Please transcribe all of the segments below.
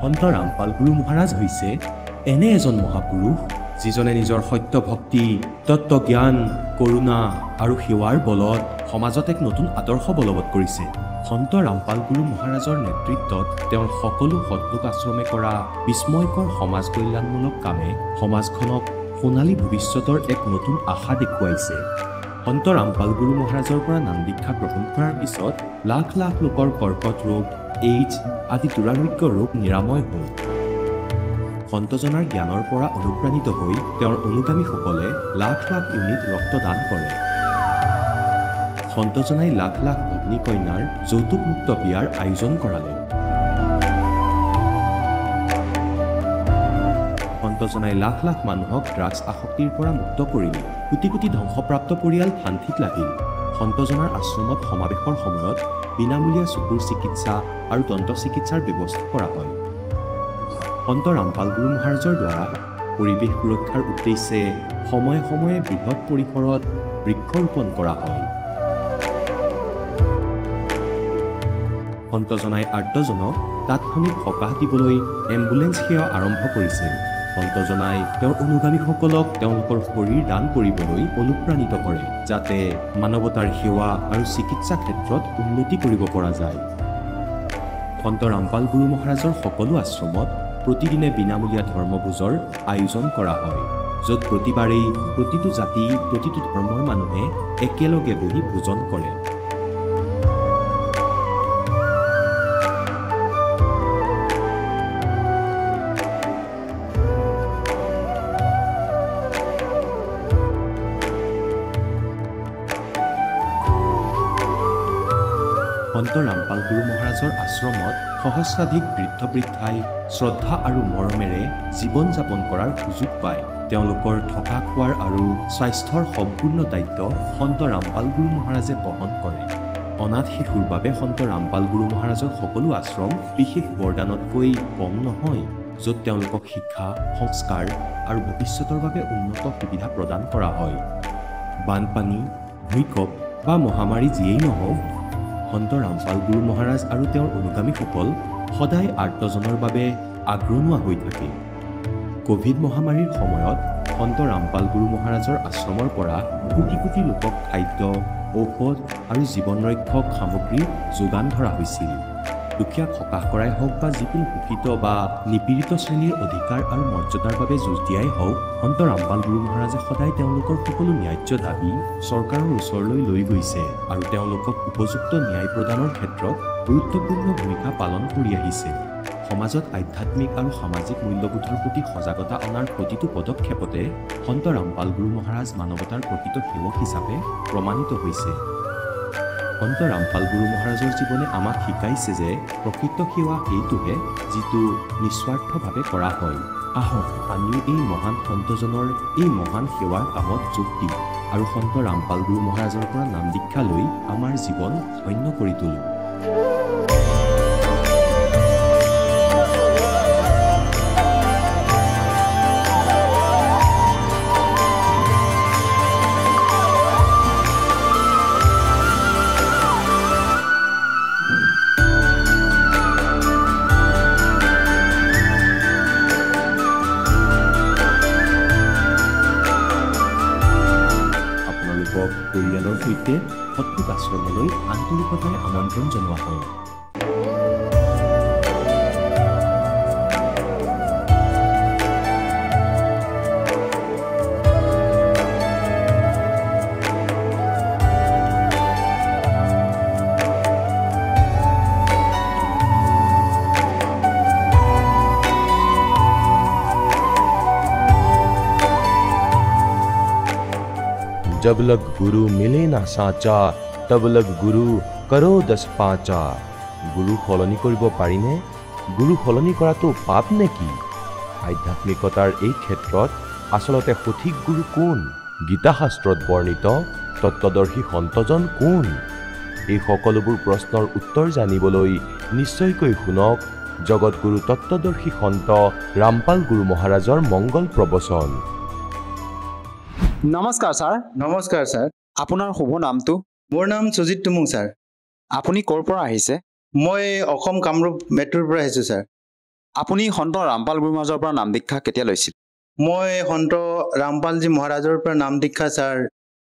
সন্ত ৰামপাল গুৰু মহাৰাজ হৈছে এনে এজন মহাপুৰুষ যিজনে নিজৰ সত্য ভক্তি, তত্ত্বজ্ঞান, কৰোণা আৰু সেৱাৰ বলত সমাজত এক নতুন আদৰ্শ বলবৎ কৰিছে। সন্ত ৰামপাল গুৰু মহাৰাজৰ নেতৃত্বত তেওঁৰ সকলো সৎলোক আশ্ৰমে কৰা বিস্ময়কৰ সমাজ কল্যাণমূলক কামে সমাজখনক সোণালী ভৱিষ্যতৰ এক নতুন আশা দেখুৱাইছে। সন্ত ৰামপাল গুৰু মহাৰাজৰ পৰা নাম দীক্ষা গ্ৰহণ কৰাৰ পিছত লাখ লাখ লোকৰ কৰ্কট ৰোগ, এইডছ আদি দুৰাৰোগ্য ৰোগ নিৰাময় হ'ল। সন্তজনাৰ জ্ঞানৰ পৰা অনুপ্ৰাণিত হৈ তেওঁৰ অনুগামীসকলে লাখ লাখ ইউনিট ৰক্তদান কৰে। সন্তজনাই লাখ লাখ ভগ্নী কন্যাৰ যৌতুকমুক্ত বিয়াৰ আয়োজন কৰালে। সন্তজনাই লাখ লাখ মানুহক ড্ৰাগছ আসক্তিৰ পৰা মুক্ত কৰিলে। কোটি কোটি ধ্বংসপ্ৰাপ্ত পৰিয়াল শান্তিত লাগিল। সন্তজনাৰ আশ্ৰমত সমাৱেশৰ সময়ত বিনামূলীয়া চকুৰ চিকিৎসা আৰু দন্ত চিকিৎসাৰ ব্যৱস্থা কৰা হয়। সন্ত ৰামপাল গুৰু মহাৰাজৰ দ্বাৰা পৰিৱেশ সুৰক্ষাৰ উদ্দেশ্যে সময়ে সময়ে বৃহৎ পৰিসৰত বৃক্ষৰোপণ কৰা হয়। সন্তজনাই আৰ্তজনক তাৎক্ষণিক সকাহ দিবলৈ এম্বুলেন্স সেৱা আৰম্ভ কৰিছিল। সন্তজনাই তেওঁৰ অনুগামীসকলক তেওঁলোকৰ শৰীৰ দান কৰিবলৈ অনুপ্ৰাণিত কৰে, যাতে মানৱতাৰ সেৱা আৰু চিকিৎসা ক্ষেত্ৰত উন্নতি কৰিব পৰা যায়। সন্ত ৰামপাল গুৰু মহাৰাজৰ সকলো আশ্ৰমত প্ৰতিদিনে বিনামূলীয়া ধৰ্মভোজৰ আয়োজন কৰা হয়, য'ত প্ৰতিবাৰেই প্ৰতিটো জাতি, প্ৰতিটো ধৰ্মৰ মানুহে একেলগে বহি ভোজন কৰে। সন্ত ৰামপাল গুৰু মহাৰাজৰ আশ্ৰমত সহস্ৰাধিক বৃদ্ধ বৃদ্ধাই শ্ৰদ্ধা আৰু মৰমেৰে জীৱন যাপন কৰাৰ সুযোগ পায়। তেওঁলোকৰ থকা খোৱাৰ আৰু স্বাস্থ্যৰ সম্পূৰ্ণ দায়িত্ব সন্ত ৰামপাল গুৰু মহাৰাজে বহন কৰে। অনাথ শিশুৰ বাবে সন্ত ৰামপাল গুৰু মহাৰাজৰ সকলো আশ্ৰম বিশেষ বৰদানতকৈ কম নহয়, য'ত তেওঁলোকক শিক্ষা, সংস্কাৰ আৰু ভৱিষ্যতৰ বাবে উন্নত সুবিধা প্ৰদান কৰা হয়। বানপানী, ভূঁইকঁপ বা মহামাৰী যিয়েই নহওক, সন্ত ৰামপাল গুৰু মহাৰাজ আৰু তেওঁৰ অনুগামীসকল সদায় আৰ্তজনৰ বাবে আগৰণুৱা হৈ থাকে। কোভিড মহামাৰীৰ সময়ত সন্ত ৰামপাল গুৰু মহাৰাজৰ আশ্ৰমৰ পৰা কোটি কোটি লোকক খাদ্য, ঔষধ আৰু জীৱন ৰক্ষক সামগ্ৰী যোগান ধৰা হৈছিল। দুখীয়াক সকাহ কৰাই হওক বা যিকোনো শোষিত বা নিপীড়িত শ্ৰেণীৰ অধিকাৰ আৰু মৰ্যাদাৰ বাবে যুঁজ দিয়াই হওক, সন্ত ৰামপাল গুৰু মহাৰাজে সদায় তেওঁলোকৰ সকলো ন্যায্য দাবী চৰকাৰৰ ওচৰলৈ লৈ গৈছে আৰু তেওঁলোকক উপযুক্ত ন্যায় প্ৰদানৰ ক্ষেত্ৰত গুৰুত্বপূৰ্ণ ভূমিকা পালন কৰি আহিছে। সমাজত আধ্যাত্মিক আৰু সামাজিক মূল্যবোধৰ প্ৰতি সজাগতা অনাৰ প্ৰতিটো পদক্ষেপতে সন্ত ৰামপাল গুৰু মহাৰাজ মানৱতাৰ প্ৰকৃত সেৱক হিচাপে প্ৰমাণিত হৈছে। সন্ত ৰামপাল গুৰু মহাৰাজৰ জীৱনে আমাক শিকাইছে যে প্ৰকৃত সেৱা সেইটোহে যিটো নিস্বাৰ্থভাৱে কৰা হয়। আহক আমিও এই মহান সন্তজনৰ এই মহান সেৱাৰ কামত যোগ দিওঁ আৰু সন্ত ৰামপাল গুৰু মহাৰাজৰ পৰা নাম দীক্ষা লৈ আমাৰ জীৱন ধন্য কৰি তোলোঁ। পৰিয়ালৰ সৈতে সৎলোক আশ্ৰমলৈ আন্তৰিকতাৰে আমন্ত্ৰণ জনোৱা হয়। जब लग गुरु मिले ना साचा, तब लग गुरु करो 10 पाचा। गुरु সলনি কৰিব পাৰিনে? গুৰু সলনি কৰাটো পাপ নেকি? আধ্যাত্মিকতাৰ এই ক্ষেত্ৰত আচলতে সঠিক গুৰু কোন? গীতা শাস্ত্ৰত বৰ্ণিত তত্ত্বদৰ্শী সন্তজন কোন? এই সকলোবোৰ প্ৰশ্নৰ উত্তৰ জানিবলৈ নিশ্চয়কৈ শুনক জগতগুৰু তত্ত্বদৰ্শী সন্ত ৰামপাল গুৰু মহাৰাজৰ মংগল প্ৰবচন। নমস্কাৰ ছাৰ। নমস্কাৰ ছাৰ। আপোনাৰ শুভ নামটো? মোৰ নাম সুজিত তুমুং ছাৰ। আপুনি ক'ৰ পৰা আহিছে? মই অসম কামৰূপ মেট্ৰ'ৰ পৰা আহিছোঁ ছাৰ। আপুনি সন্ত ৰামপাল গুৰু মহাৰাজৰ পৰা নাম দীক্ষা কেতিয়া লৈছিল? মই সন্ত ৰামপালজী মহাৰাজৰ পৰা নাম দীক্ষা ছাৰ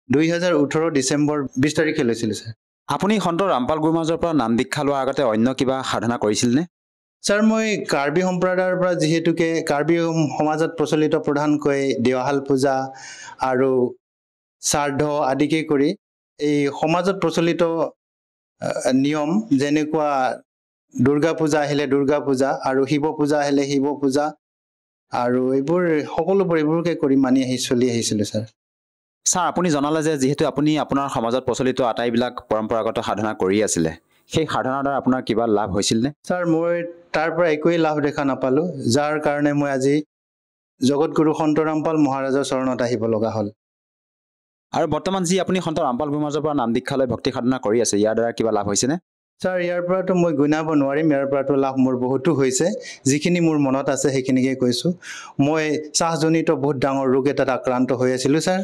2018 ডিচেম্বৰ 20 তাৰিখে লৈছিলোঁ ছাৰ। আপুনি সন্ত ৰামপাল গুৰু মহাৰাজৰ পৰা নাম দীক্ষা লোৱাৰ আগতে অন্য কিবা সাধনা কৰিছিলনে? ছাৰ মই কাৰ্বি সম্প্ৰদায়ৰ পৰা যিহেতুকে কাৰ্বি সমাজত প্ৰচলিত প্ৰধানকৈ দেৱাহাল পূজা আৰু শ্ৰাদ্ধ আদিকে কৰি এই সমাজত প্ৰচলিত নিয়ম যেনেকুৱা দুৰ্গা পূজা আহিলে দুৰ্গা পূজা আৰু শিৱ পূজা আহিলে শিৱ পূজা আৰু এইবোৰ সকলোবোৰ এইবোৰকে কৰি মানি চলি আহিছিলোঁ ছাৰ। ছাৰ আপুনি জনালে যে যিহেতু আপুনি আপোনাৰ সমাজত প্ৰচলিত আটাইবিলাক পৰম্পৰাগত সাধনা কৰি আছিলে, সেই সাধনাৰ দ্বাৰা আপোনাৰ কিবা লাভ হৈছিলনে? ছাৰ মই তাৰ পৰা একোৱেই লাভ দেখা নাপালোঁ, যাৰ কাৰণে মই আজি জগতগুৰু সন্ত ৰামপাল মহাৰাজৰ চৰণত আহিব লগা হ'ল। আৰু বৰ্তমান যি আপুনি সন্ত ৰামপাল গুৰু মহাৰাজৰ পৰা নাম দীক্ষা লৈ ভক্তি সাধনা কৰি আছে, ইয়াৰ দ্বাৰা কিবা লাভ হৈছেনে? ছাৰ ইয়াৰ পৰাতো মই গুণাব নোৱাৰিম, ইয়াৰ পৰাতো লাভ মোৰ বহুতো হৈছে। যিখিনি মোৰ মনত আছে সেইখিনিকে কৈছোঁ। মই শ্বাসজনিত বহুত ডাঙৰ ৰোগ এটাত আক্ৰান্ত হৈ আছিলোঁ ছাৰ,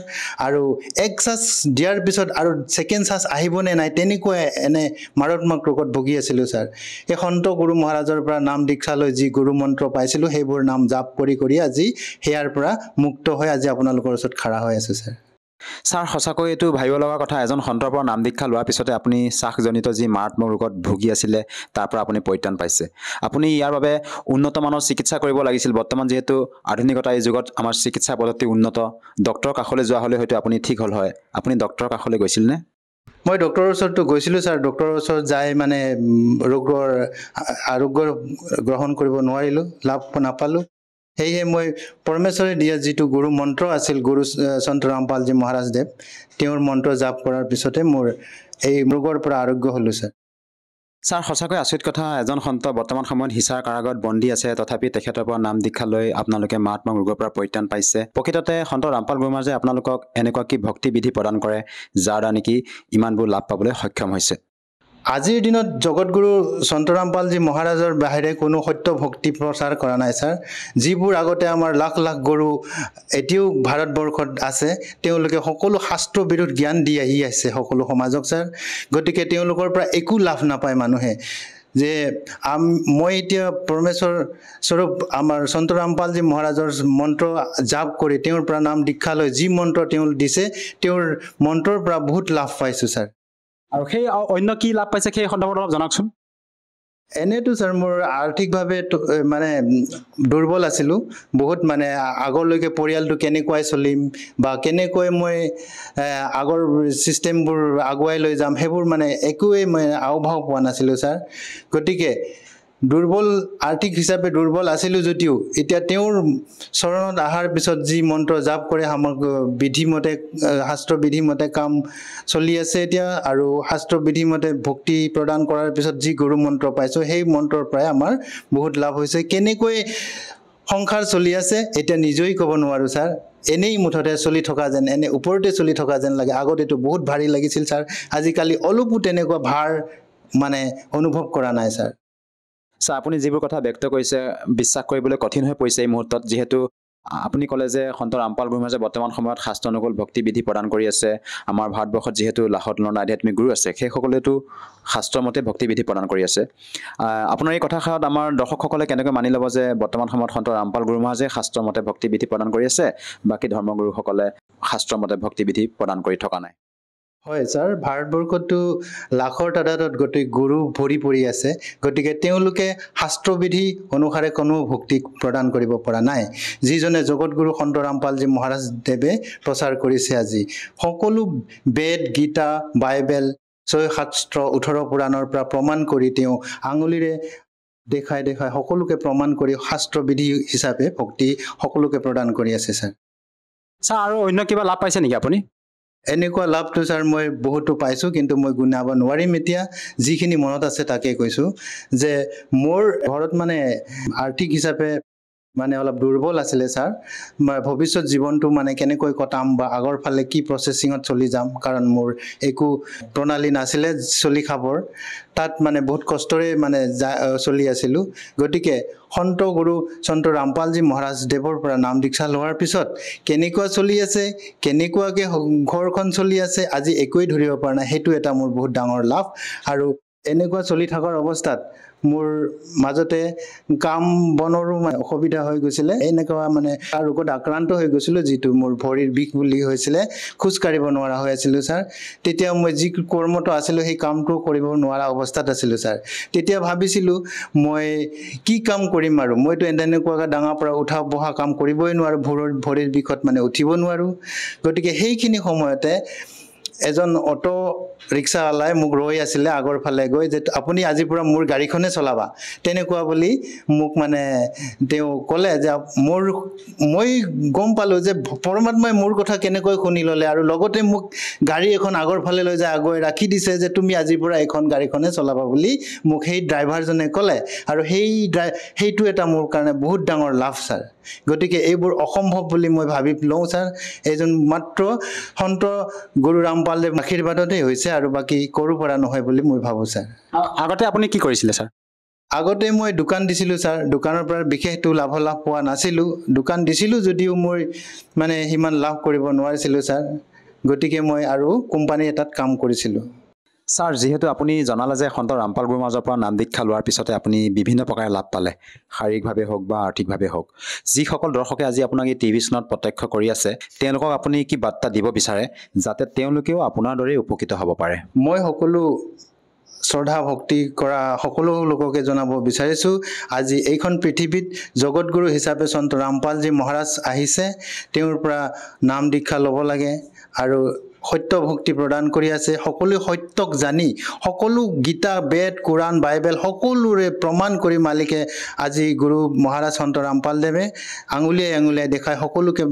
আৰু এক শ্বাস দিয়াৰ পিছত আৰু ছেকেণ্ড শ্বাস আহিবনে নাই তেনেকুৱা এনে মাৰাত্মক ৰোগত ভুগি আছিলোঁ ছাৰ। এই সন্ত গুৰু মহাৰাজৰ পৰা নাম দীক্ষা লৈ যি গুৰু মন্ত্ৰ পাইছিলোঁ সেইবোৰ নাম জাপ কৰি কৰি আজি সেয়াৰ পৰা মুক্ত হৈ আজি আপোনালোকৰ ওচৰত খাৰা হৈ আছোঁ ছাৰ। ছাৰ সঁচাকৈ এইটো ভাবিব লগা কথা, এজন সন্তৰ পৰা নাম দীক্ষা লোৱাৰ পিছতে আপুনি শ্বাসজনিত যি মাৰাত্মক ৰোগত ভুগি আছিলে তাৰ পৰা আপুনি পৰিত্ৰাণ পাইছে। আপুনি ইয়াৰ বাবে উন্নত মানৰ চিকিৎসা কৰিব লাগিছিল। বৰ্তমান যিহেতু আধুনিকতাৰ এই যুগত আমাৰ চিকিৎসা পদ্ধতি উন্নত, ডক্টৰৰ কাষলৈ যোৱা হ'লে হয়তো আপুনি ঠিক হ'ল হয়। আপুনি ডক্টৰৰ কাষলৈ গৈছিলনে? মই ডক্টৰৰ ওচৰতো গৈছিলোঁ ছাৰ। ডক্টৰৰ ওচৰত যাই মানে ৰোগৰ আৰোগ্য গ্ৰহণ কৰিব নোৱাৰিলোঁ, লাভ নাপালোঁ। সেয়েহে মই পৰমেশ্বৰে দিয়া যিটো গুৰু মন্ত্ৰ আছিল গুৰু সন্ত ৰামপালজী মহাৰাজদেৱ, তেওঁৰ মন্ত্ৰ জাপ কৰাৰ পিছতে মোৰ এই ৰোগৰ পৰা আৰোগ্য হ'লোঁ ছাৰ। ছাৰ সঁচাকৈ আচৰিত কথা, এজন সন্ত বৰ্তমান সময়ত হিচাৰ কাৰাগাৰত বন্দী আছে, তথাপি তেখেতৰ পৰা নাম দীক্ষা লৈ আপোনালোকে মাৰাত্মক ৰোগৰ পৰা পৰিত্ৰাণ পাইছে। প্ৰকৃততে সন্ত ৰামপাল গুৰু মহাৰাজে আপোনালোকক এনেকুৱা কি ভক্তি বিধি প্ৰদান কৰে যাৰ দ্বাৰা নেকি ইমানবোৰ লাভ পাবলৈ সক্ষম হৈছে? আজিৰ দিনত জগতগুৰু সন্ত ৰামপালজী মহাৰাজৰ বাহিৰে কোনো সত্য ভক্তি প্ৰচাৰ কৰা নাই ছাৰ। যিবোৰ আগতে আমাৰ লাখ লাখ গুৰু এতিয়াও ভাৰতবৰ্ষত আছে, তেওঁলোকে সকলো শাস্ত্ৰ বিৰুদ্ধ জ্ঞান দি আহি আছে সকলো সমাজক ছাৰ। গতিকে তেওঁলোকৰ পৰা একো লাভ নাপায় মানুহে। যে মই এতিয়া পৰমেশ্বৰ স্বৰূপ আমাৰ সন্ত ৰামপালজী মহাৰাজৰ মন্ত্ৰ জাপ কৰি তেওঁৰ পৰা নাম দীক্ষা লৈ যি মন্ত্ৰ তেওঁ দিছে, তেওঁৰ মন্ত্ৰৰ পৰা বহুত লাভ পাইছোঁ ছাৰ। আৰু সেই অন্য কি লাভ পাইছে সেই সন্দৰ্ভত অলপ জনাওকচোন। এনেতো ছাৰ মোৰ আৰ্থিকভাৱে মানে দুৰ্বল আছিলোঁ বহুত, মানে আগলৈকে পৰিয়ালটো কেনেকুৱাই চলিম বা কেনেকৈ মই আগৰ ছিষ্টেমবোৰ আগুৱাই লৈ যাম সেইবোৰ মানে একোৱেই মই আওভাও পোৱা নাছিলোঁ ছাৰ। গতিকে দুৰ্বল আৰ্থিক হিচাপে দুৰ্বল আছিলোঁ যদিও এতিয়া তেওঁৰ চৰণত অহাৰ পিছত যি মন্ত্ৰ জাপ কৰে সামগ্ৰী বিধিমতে শাস্ত্ৰ বিধিমতে কাম চলি আছে এতিয়া, আৰু শাস্ত্ৰ বিধিমতে ভক্তি প্ৰদান কৰাৰ পিছত যি গুৰু মন্ত্ৰ পাইছোঁ সেই মন্ত্ৰৰ পৰাই আমাৰ বহুত লাভ হৈছে। কেনেকৈ সংসাৰ চলি আছে এতিয়া নিজেই ক'ব নোৱাৰোঁ ছাৰ। এনেই মুঠতে চলি থকা যেন, এনে ওপৰতে চলি থকা যেন লাগে। আগতেতো বহুত ভাৰী লাগিছিল ছাৰ, আজিকালি অলপো তেনেকুৱা ভাৰ মানে অনুভৱ কৰা নাই ছাৰ। ছাৰ আপুনি যিবোৰ কথা ব্যক্ত কৰিছে বিশ্বাস কৰিবলৈ কঠিন হৈ পৰিছে এই মুহূৰ্তত, যিহেতু আপুনি ক'লে যে সন্ত ৰামপাল গুৰু মহাৰাজে বৰ্তমান সময়ত শাস্ত্ৰানুকূল ভক্তি বিধি প্ৰদান কৰি আছে। আমাৰ ভাৰতবৰ্ষত যিহেতু লাখত লনা আধ্যাত্মিক গুৰু আছে, সেইসকলেতো শাস্ত্ৰমতে ভক্তি বিধি প্ৰদান কৰি আছে। আপোনাৰ এই কথাষাৰত আমাৰ দৰ্শকসকলে কেনেকৈ মানি ল'ব যে বৰ্তমান সময়ত সন্ত ৰামপাল গুৰু মহাৰাজে শাস্ত্ৰমতে ভক্তি বিধি প্ৰদান কৰি আছে, বাকী ধৰ্মগুৰুসকলে শাস্ত্ৰমতে ভক্তি বিধি প্ৰদান কৰি থকা নাই? হয় ছাৰ, ভাৰতবৰ্ষতো লাখৰ তাদাদত গোটেই গুৰু ভৰি পৰি আছে। গতিকে তেওঁলোকে শাস্ত্ৰবিধি অনুসাৰে কোনো ভক্তি প্ৰদান কৰিব পৰা নাই। যিজনে জগতগুৰু সন্ত ৰামপালজী মহাৰাজদেৱে প্ৰচাৰ কৰিছে আজি সকলো বেদ গীতা বাইবেল 6 শাস্ত্ৰ 18 পুৰাণৰ পৰা প্ৰমাণ কৰি তেওঁ আঙুলিৰে দেখাই দেখাই সকলোকে প্ৰমাণ কৰি শাস্ত্ৰবিধি হিচাপে ভক্তি সকলোকে প্ৰদান কৰি আছে ছাৰ। ছাৰ আৰু অন্য কিবা লাভ পাইছে নেকি আপুনি? এনেকুৱা লাভটো ছাৰ মই বহুতো পাইছোঁ, কিন্তু মই গুণাব নোৱাৰিম। এতিয়া যিখিনি মনত আছে তাকে কৈছোঁ যে মোৰ ঘৰত মানে আৰ্থিক হিচাপে মানে অলপ দুৰ্বল আছিলে ছাৰ। ভৱিষ্যত জীৱনটো মানে কেনেকৈ কটাম বা আগৰ ফালে কি প্ৰচেছিঙত চলি যাম, কাৰণ মোৰ একো প্ৰণালী নাছিলে চলি খাবৰ। তাত মানে বহুত কষ্টৰে মানে চলি আছিলোঁ। গতিকে সন্ত গুৰু সন্ত ৰামপালজী মহাৰাজদেৱৰ পৰা নাম দীক্ষা লোৱাৰ পিছত কেনেকুৱা চলি আছে, কেনেকুৱাকৈ ঘৰখন চলি আছে আজি একোৱেই ধৰিব পৰা নাই। সেইটো এটা মোৰ বহুত ডাঙৰ লাভ। আৰু এনেকুৱা চলি থকাৰ অৱস্থাত মোৰ মাজতে কাম বনৰো অসুবিধা হৈ গৈছিলে এনেকুৱা ৰোগত আক্ৰান্ত হৈ গৈছিলোঁ যিটো মোৰ ভৰিৰ বিষ বুলি হৈছিলে খোজ কাঢ়িব নোৱাৰা হৈ আছিলোঁ ছাৰ তেতিয়া মই যি কৰ্মটো আছিলোঁ সেই কামটো কৰিব নোৱাৰা অৱস্থাত আছিলোঁ ছাৰ তেতিয়া ভাবিছিলোঁ মই কি কাম কৰিম আৰু মইতো এনেকুৱাকৈ ডাঙৰ পৰা উঠা বহা কাম কৰিবই নোৱাৰোঁ ভৰিৰ বিষত উঠিব নোৱাৰোঁ গতিকে সেইখিনি সময়তে এজন অটো ৰিক্সাৱালাই মোক ৰৈ আছিলে আগৰ ফালে গৈ যে আপুনি আজিৰ পৰা মোৰ গাড়ীখনে চলাবা তেনেকুৱা বুলি মোক তেওঁ ক'লে যে মই গম পালোঁ যে পৰমাত্মাই মোৰ কথা কেনেকৈ শুনি ল'লে আৰু লগতে মোক গাড়ী এখন আগৰ ফালে লৈ যায় আগুৱাই ৰাখি দিছে যে তুমি আজিৰ পৰা এখন গাড়ীখনে চলাবা বুলি মোক সেই ড্ৰাইভাৰজনে ক'লে আৰু সেইটো এটা মোৰ কাৰণে বহুত ডাঙৰ লাভ ছাৰ গতিকে এইবোৰ অসম্ভৱ বুলি মই ভাবি লওঁ ছাৰ এজন মাত্ৰ সন্ত গুৰু ৰামপালদেৱ আশীৰ্বাদতে হৈছে আৰু বাকী কৰোঁ পৰা নহয় বুলি মই ভাবোঁ ছাৰ আগতে আপুনি কি কৰিছিলে ছাৰ আগতে মই দোকান দিছিলোঁ ছাৰ দোকানৰ পৰা বিশেষটো লাভালাভ পোৱা নাছিলোঁ দোকান দিছিলোঁ যদিও মই সিমান লাভ কৰিব নোৱাৰিছিলোঁ ছাৰ গতিকে মই আৰু কোম্পানী এটাত কাম কৰিছিলোঁ ছাৰ যিহেতু আপুনি জনালে যে সন্ত ৰামপাল গুৰুৰ মাজৰ পৰা নাম দীক্ষা লোৱাৰ পিছতে আপুনি বিভিন্ন প্ৰকাৰে লাভ পালে শাৰীৰিকভাৱে হওক বা আৰ্থিকভাৱে হওক যিসকল দৰ্শকে আজি আপোনাক এই টেলিভিশ্যনত প্ৰত্যক্ষ কৰি আছে তেওঁলোকক আপুনি কি বাৰ্তা দিব বিচাৰে যাতে তেওঁলোকেও আপোনাৰ দৰেই উপকৃত হ'ব পাৰে মই সকলো শ্ৰদ্ধা ভক্তি কৰা সকলো লোককে জনাব বিচাৰিছোঁ আজি এইখন পৃথিৱীত জগতগুৰু হিচাপে সন্ত ৰামপালজী মহাৰাজ আহিছে তেওঁৰ পৰা নাম দীক্ষা ল'ব লাগে আৰু সত্য ভক্তি প্ৰদান কৰি আছে সকলো সত্যক জানি সকলো গীতা বেদ কোৰাণ বাইবেল সকলোৰে প্ৰমাণ কৰি মালিকে আজি গুৰু মহাৰাজ সন্ত ৰামপালদেৱে আঙুলিয়াই দেখাই সকলোকে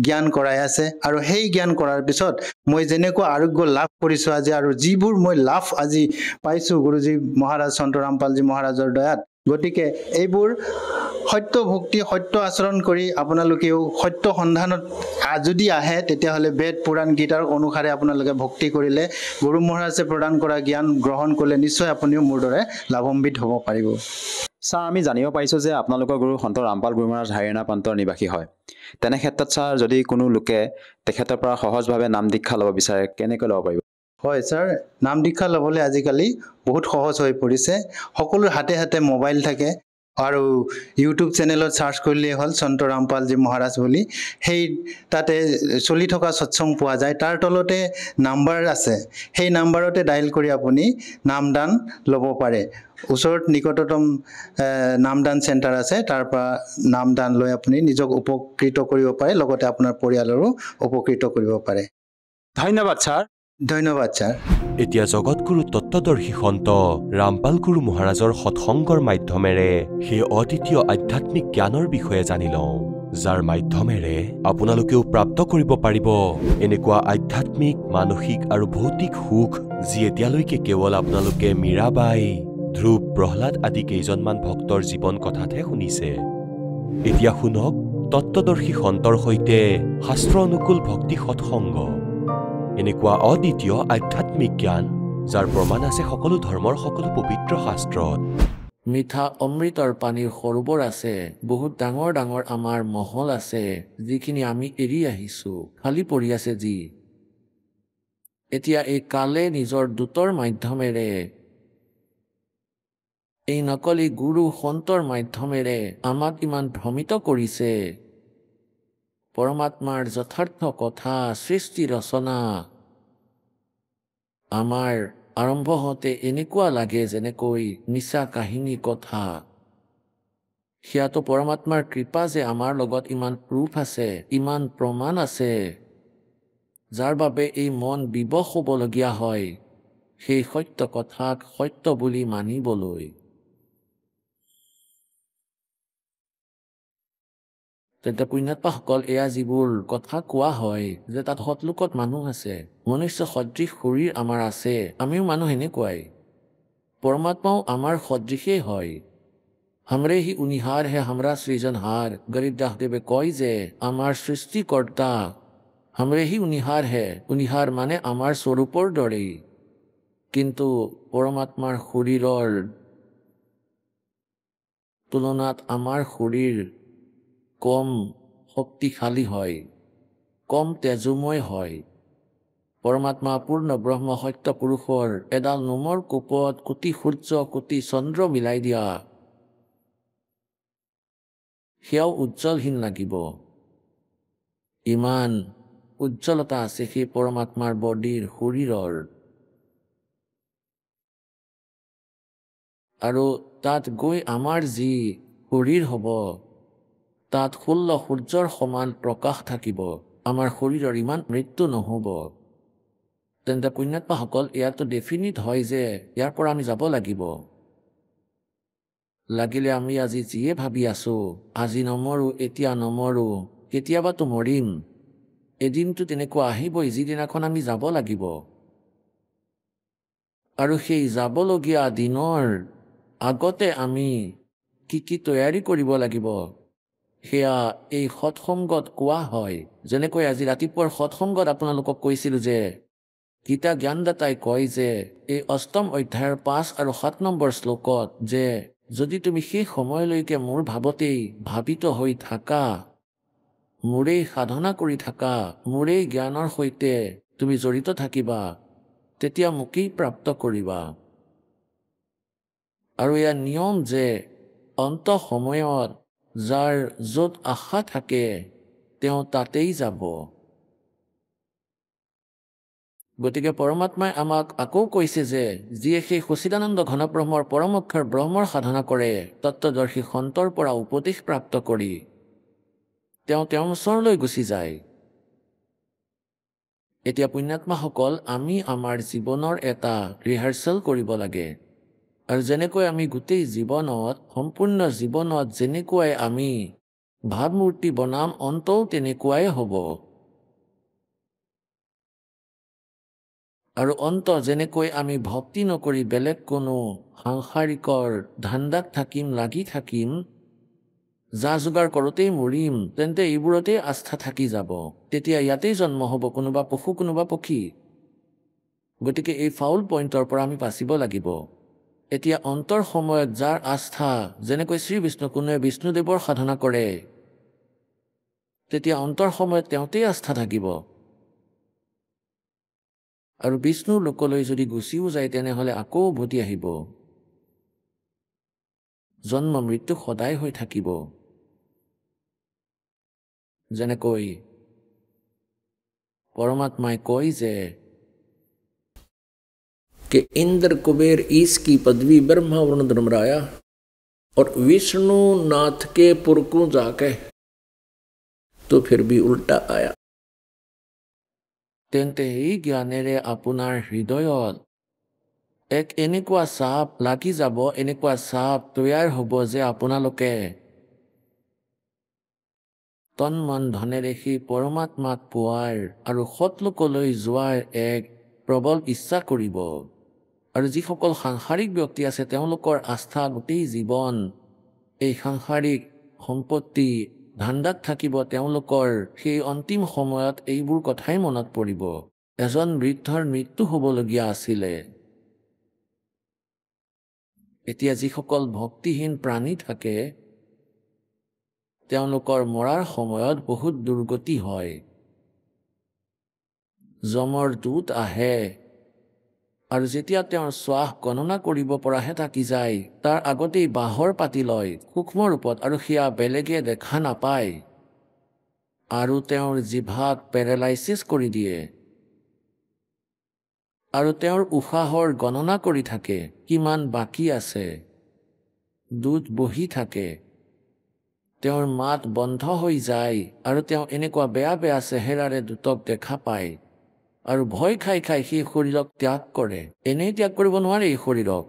জ্ঞান কৰাই আছে আৰু সেই জ্ঞান কৰাৰ পিছত মই যেনেকুৱা আৰোগ্য লাভ কৰিছোঁ আজি আৰু যিবোৰ মই লাভ আজি পাইছোঁ গুৰুজী মহাৰাজ সন্ত ৰামপালজী মহাৰাজৰ দয়াত গতিকে এইবোৰ সত্য ভক্তি সত্য আচৰণ কৰি আপোনালোকেও সত্য সন্ধানত যদি আহে তেতিয়াহ'লে বেদ পুৰাণ গীতাৰ অনুসাৰে আপোনালোকে ভক্তি কৰিলে গুৰু মহাৰাজে প্ৰদান কৰা জ্ঞান গ্ৰহণ কৰিলে নিশ্চয় আপুনিও মোৰ দৰে লাভান্বিত হ'ব পাৰিব ছাৰ আমি জানিব পাৰিছোঁ যে আপোনালোকৰ গুৰু সন্ত ৰামপাল গুৰু মহাৰাজ হাৰিয়ানা প্ৰান্তৰ নিবাসী হয় তেনে ক্ষেত্ৰত ছাৰ যদি কোনো লোকে তেখেতৰ পৰা সহজভাৱে নাম দীক্ষা ল'ব বিচাৰে কেনেকৈ ল'ব পাৰিব হয় ছাৰ নাম দীক্ষা ল'বলৈ আজিকালি বহুত সহজ হৈ পৰিছে সকলোৰ হাতে হাতে মোবাইল থাকে আৰু ইউটিউব চেনেলত চাৰ্চ কৰিলেই হ'ল সন্ত ৰামপালজী মহাৰাজ বুলি সেই তাতে চলি থকা সৎসং পোৱা যায় তাৰ তলতে নাম্বাৰ আছে সেই নাম্বাৰতে ডাইল কৰি আপুনি নামদান ল'ব পাৰে ওচৰত নিকটতম নামদান চেণ্টাৰ আছে তাৰ পৰা নামদান লৈ আপুনি নিজক উপকৃত কৰিব পাৰে লগতে আপোনাৰ পৰিয়ালৰো উপকৃত কৰিব পাৰে ধন্যবাদ ছাৰ ধন্যবাদ ছাৰ এতিয়া জগতগুৰু তত্ত্বদৰ্শী সন্ত ৰামপাল গুৰু মহাৰাজৰ সৎসংগৰ মাধ্যমেৰে সেই অদ্বিতীয় আধ্যাত্মিক জ্ঞানৰ বিষয়ে জানি লওঁ যাৰ মাধ্যমেৰে আপোনালোকেও প্ৰাপ্ত কৰিব পাৰিব এনেকুৱা আধ্যাত্মিক মানসিক আৰু ভৌতিক সুখ যি এতিয়ালৈকে কেৱল আপোনালোকে মীৰাবাই ধ্ৰুৱ প্ৰহ্লাদ আদি কেইজনমান ভক্তৰ জীৱন কথাতহে শুনিছে এতিয়া শুনক তত্ত্বদৰ্শী সন্তৰ সৈতে শাস্ত্ৰ অনুকূল ভক্তি সৎসংগ এনেকুৱা অদ্বিতীয় আধ্যাত্মিক জ্ঞান যাৰ প্ৰমাণ আছে সকলো ধৰ্মৰ সকলো পবিত্ৰ শাস্ত্ৰত মিঠা অমৃতৰ পানীৰ সৰোবৰ আছে বহুত ডাঙৰ ডাঙৰ আমাৰ মহল আছে যিখিনি আমি এৰি আহিছোঁ খালী পৰি আছে যি এতিয়া এই কালে নিজৰ দূতৰ মাধ্যমেৰে এই নকলি গুৰু সন্তৰ মাধ্যমেৰে আমাক ইমান ভ্ৰমিত কৰিছে পৰমাত্মাৰ যথাৰ্থ কথা সৃষ্টি ৰচনা আমাৰ আৰম্ভ হওঁতে এনেকুৱা লাগে যেনেকৈ মিছা কাহিনী কথা সেয়াতো পৰমাত্মাৰ কৃপা যে আমাৰ লগত ইমান প্ৰুফ আছে ইমান প্ৰমাণ আছে যাৰ বাবে এই মন বিবশ হ'বলগীয়া হয় সেই সত্য কথাক সত্য বুলি মানিবলৈ তেন্তে পুণ্যাত্মাসকল এয়া যিবোৰ কথা কোৱা হয় যে তাত সৎলোকত মানুহ আছে মনুষ্য সদৃশ শৰীৰ আমাৰ আছে আমিও মানুহ এনেকুৱাই পৰমাত্মাও আমাৰ সদৃশেই হয় हमरे ही उनिहार है हमरा सृजनहार गरीब दासदेवे কয় যে আমাৰ সৃষ্টিকৰ্তা हमरे ही उनिहार মানে আমাৰ স্বৰূপৰ দৰেই কিন্তু পৰমাত্মাৰ শৰীৰৰ তুলনাত আমাৰ শৰীৰ কম শক্তিশালী হয় কম তেজময় হয় পৰমাত্মা পূৰ্ণ ব্ৰহ্ম সত্য পুৰুষৰ এডাল নোমৰ কোপত কোটি সূৰ্য কোটি চন্দ্ৰ মিলাই দিয়া সেয়াও উজ্জ্বলহীন লাগিব। ইমান উজ্জ্বলতা আছে সেই পৰমাত্মাৰ বডিৰ শৰীৰৰ। আৰু তাত গৈ আমাৰ যি শৰীৰ হ'ব তাত 16 সূৰ্যৰ সমান প্ৰকাশ থাকিব। আমাৰ শৰীৰৰ ইমান মৃত্যু নহ'ব। তেন্তে পুণ্যাত্মাসকল ইয়াতো ডেফিনিট হয় যে ইয়াৰ পৰা আমি যাব লাগিব। লাগিলে আমি আজি যিয়ে ভাবি আছো, আজি নমৰো, এতিয়া নমৰো, কেতিয়াবাতো মৰিম, এদিনটো তেনেকুৱা আহিবই যিদিনাখন আমি যাব লাগিব। আৰু সেই যাবলগীয়া দিনৰ আগতে আমি কি তৈয়াৰী কৰিব লাগিব সেয়া এই সৎসংগত কোৱা হয়। যেনেকৈ আজি ৰাতিপুৱাৰ সৎসংগত আপোনালোকক কৈছিলোঁ যে গীতা জ্ঞানদাতাই কয় যে এই 8ম অধ্যায়ৰ 5 আৰু 7 নম্বৰ শ্লোকত যে যদি তুমি সেই সময়লৈকে মোৰ ভাৱতেই ভাবিত হৈ থাকা, মোৰেই সাধনা কৰি থাকা, মোৰেই জ্ঞানৰ সৈতে তুমি জড়িত থাকিবা, তেতিয়া মোকেই প্ৰাপ্ত কৰিবা। আৰু এয়া নিয়ম যে অন্ত সময়ত যাৰ য'ত আশা থাকে তেওঁ তাতেই যাব। গতিকে পৰমাত্মাই আমাক আকৌ কৈছে যে যিয়ে সেই সচিদানন্দ ঘনব্ৰহ্মৰ পৰমক্ষৰ ব্ৰহ্মৰ সাধনা কৰে, তত্ত্বদৰ্শী সন্তৰ পৰা উপদেশ প্ৰাপ্ত কৰি তেওঁৰ ওচৰলৈ গুচি যায়। এতিয়া পুণ্যাত্মাসকল আমি আমাৰ জীৱনৰ এটা ৰিহাৰ্চেল কৰিব লাগে। আৰু যেনেকৈ আমি গোটেই জীৱনত, সম্পূৰ্ণ জীৱনত যেনেকুৱাই আমি ভাৱমূৰ্তি বনাম অন্তও তেনেকুৱাই হ'ব। আৰু অন্ত যেনেকৈ আমি ভক্তি নকৰি বেলেগ কোনো সাংসাৰিকৰ ধান্দাত থাকিম, লাগি থাকিম, যা যোগাৰ কৰোঁতেই মৰিম, তেন্তে এইবোৰতেই আস্থা থাকি যাব। তেতিয়া ইয়াতেই জন্ম হ'ব কোনোবা পশু কোনোবা পক্ষী। গতিকে এই ফাউল পইণ্টৰ পৰা আমি বাচিব লাগিব। এতিয়া অন্তৰ সময়ত যাৰ আস্থা, যেনেকৈ শ্ৰী বিষ্ণু কোনোৱে বিষ্ণুদেৱৰ সাধনা কৰে, তেতিয়া অন্তৰ সময়ত তেওঁতেই আস্থা থাকিব। আৰু বিষ্ণুৰ লোকলৈ যদি গুচিও যায় তেনেহ'লে আকৌ উভতি আহিব। জন্ম মৃত্যু সদায় হৈ থাকিব। যেনেকৈ পৰমাত্মাই কয় যে कि इंद्र कुबेर ईश की पदवी ब्रह्मा वरुण धर्मराया और विष्णु नाथ के पुर को जाके तो फिर भी उल्टा आया। তেন্তে এই জ্ঞানেৰে আপোনাৰ হৃদয়ত এক এনেকুৱা চাপ লাগি যাব, এনেকুৱা চাপ তৈয়াৰ হ'ব যে আপোনালোকে তন মন ধনেৰে সেই পৰমাত্মাক পোৱাৰ আৰু সৎলোকলৈ যোৱাৰ এক প্ৰবল ইচ্ছা কৰিব। আৰু যিসকল সাংসাৰিক ব্যক্তি আছে তেওঁলোকৰ আস্থা গোটেই জীৱন এই সাংসাৰিক সম্পত্তি ধান্দাত থাকিব। তেওঁলোকৰ সেই অন্তিম সময়ত এইবোৰ কথাই মনত পৰিব। এজন বৃদ্ধৰ মৃত্যু হ'বলগীয়া আছিলে। এতিয়া যিসকল ভক্তিহীন প্ৰাণী থাকে তেওঁলোকৰ মৰাৰ সময়ত বহুত দুৰ্গতি হয়। যমৰ দূত আহে আৰু যেতিয়া তেওঁৰ শ্বাস গণনা কৰিব পৰাহে থাকি যায়, তাৰ আগতেই বাঁহৰ পাতি লয় সূক্ষ্ম ৰূপত, আৰু সেয়া বেলেগে দেখা নাপায় আৰু তেওঁৰ জিভাক পেৰালাইচিছ কৰি দিয়ে। আৰু তেওঁৰ উশাহৰ গণনা কৰি থাকে কিমান বাকী আছে। দূত বহি থাকে, তেওঁৰ মাত বন্ধ হৈ যায় আৰু তেওঁ এনেকুৱা বেয়া বেয়া চেহেৰাৰে দূতক দেখা পায় আৰু ভয় খাই খাই সেই শৰীৰক ত্যাগ কৰে। এনেই ত্যাগ কৰিব নোৱাৰে এই শৰীৰক।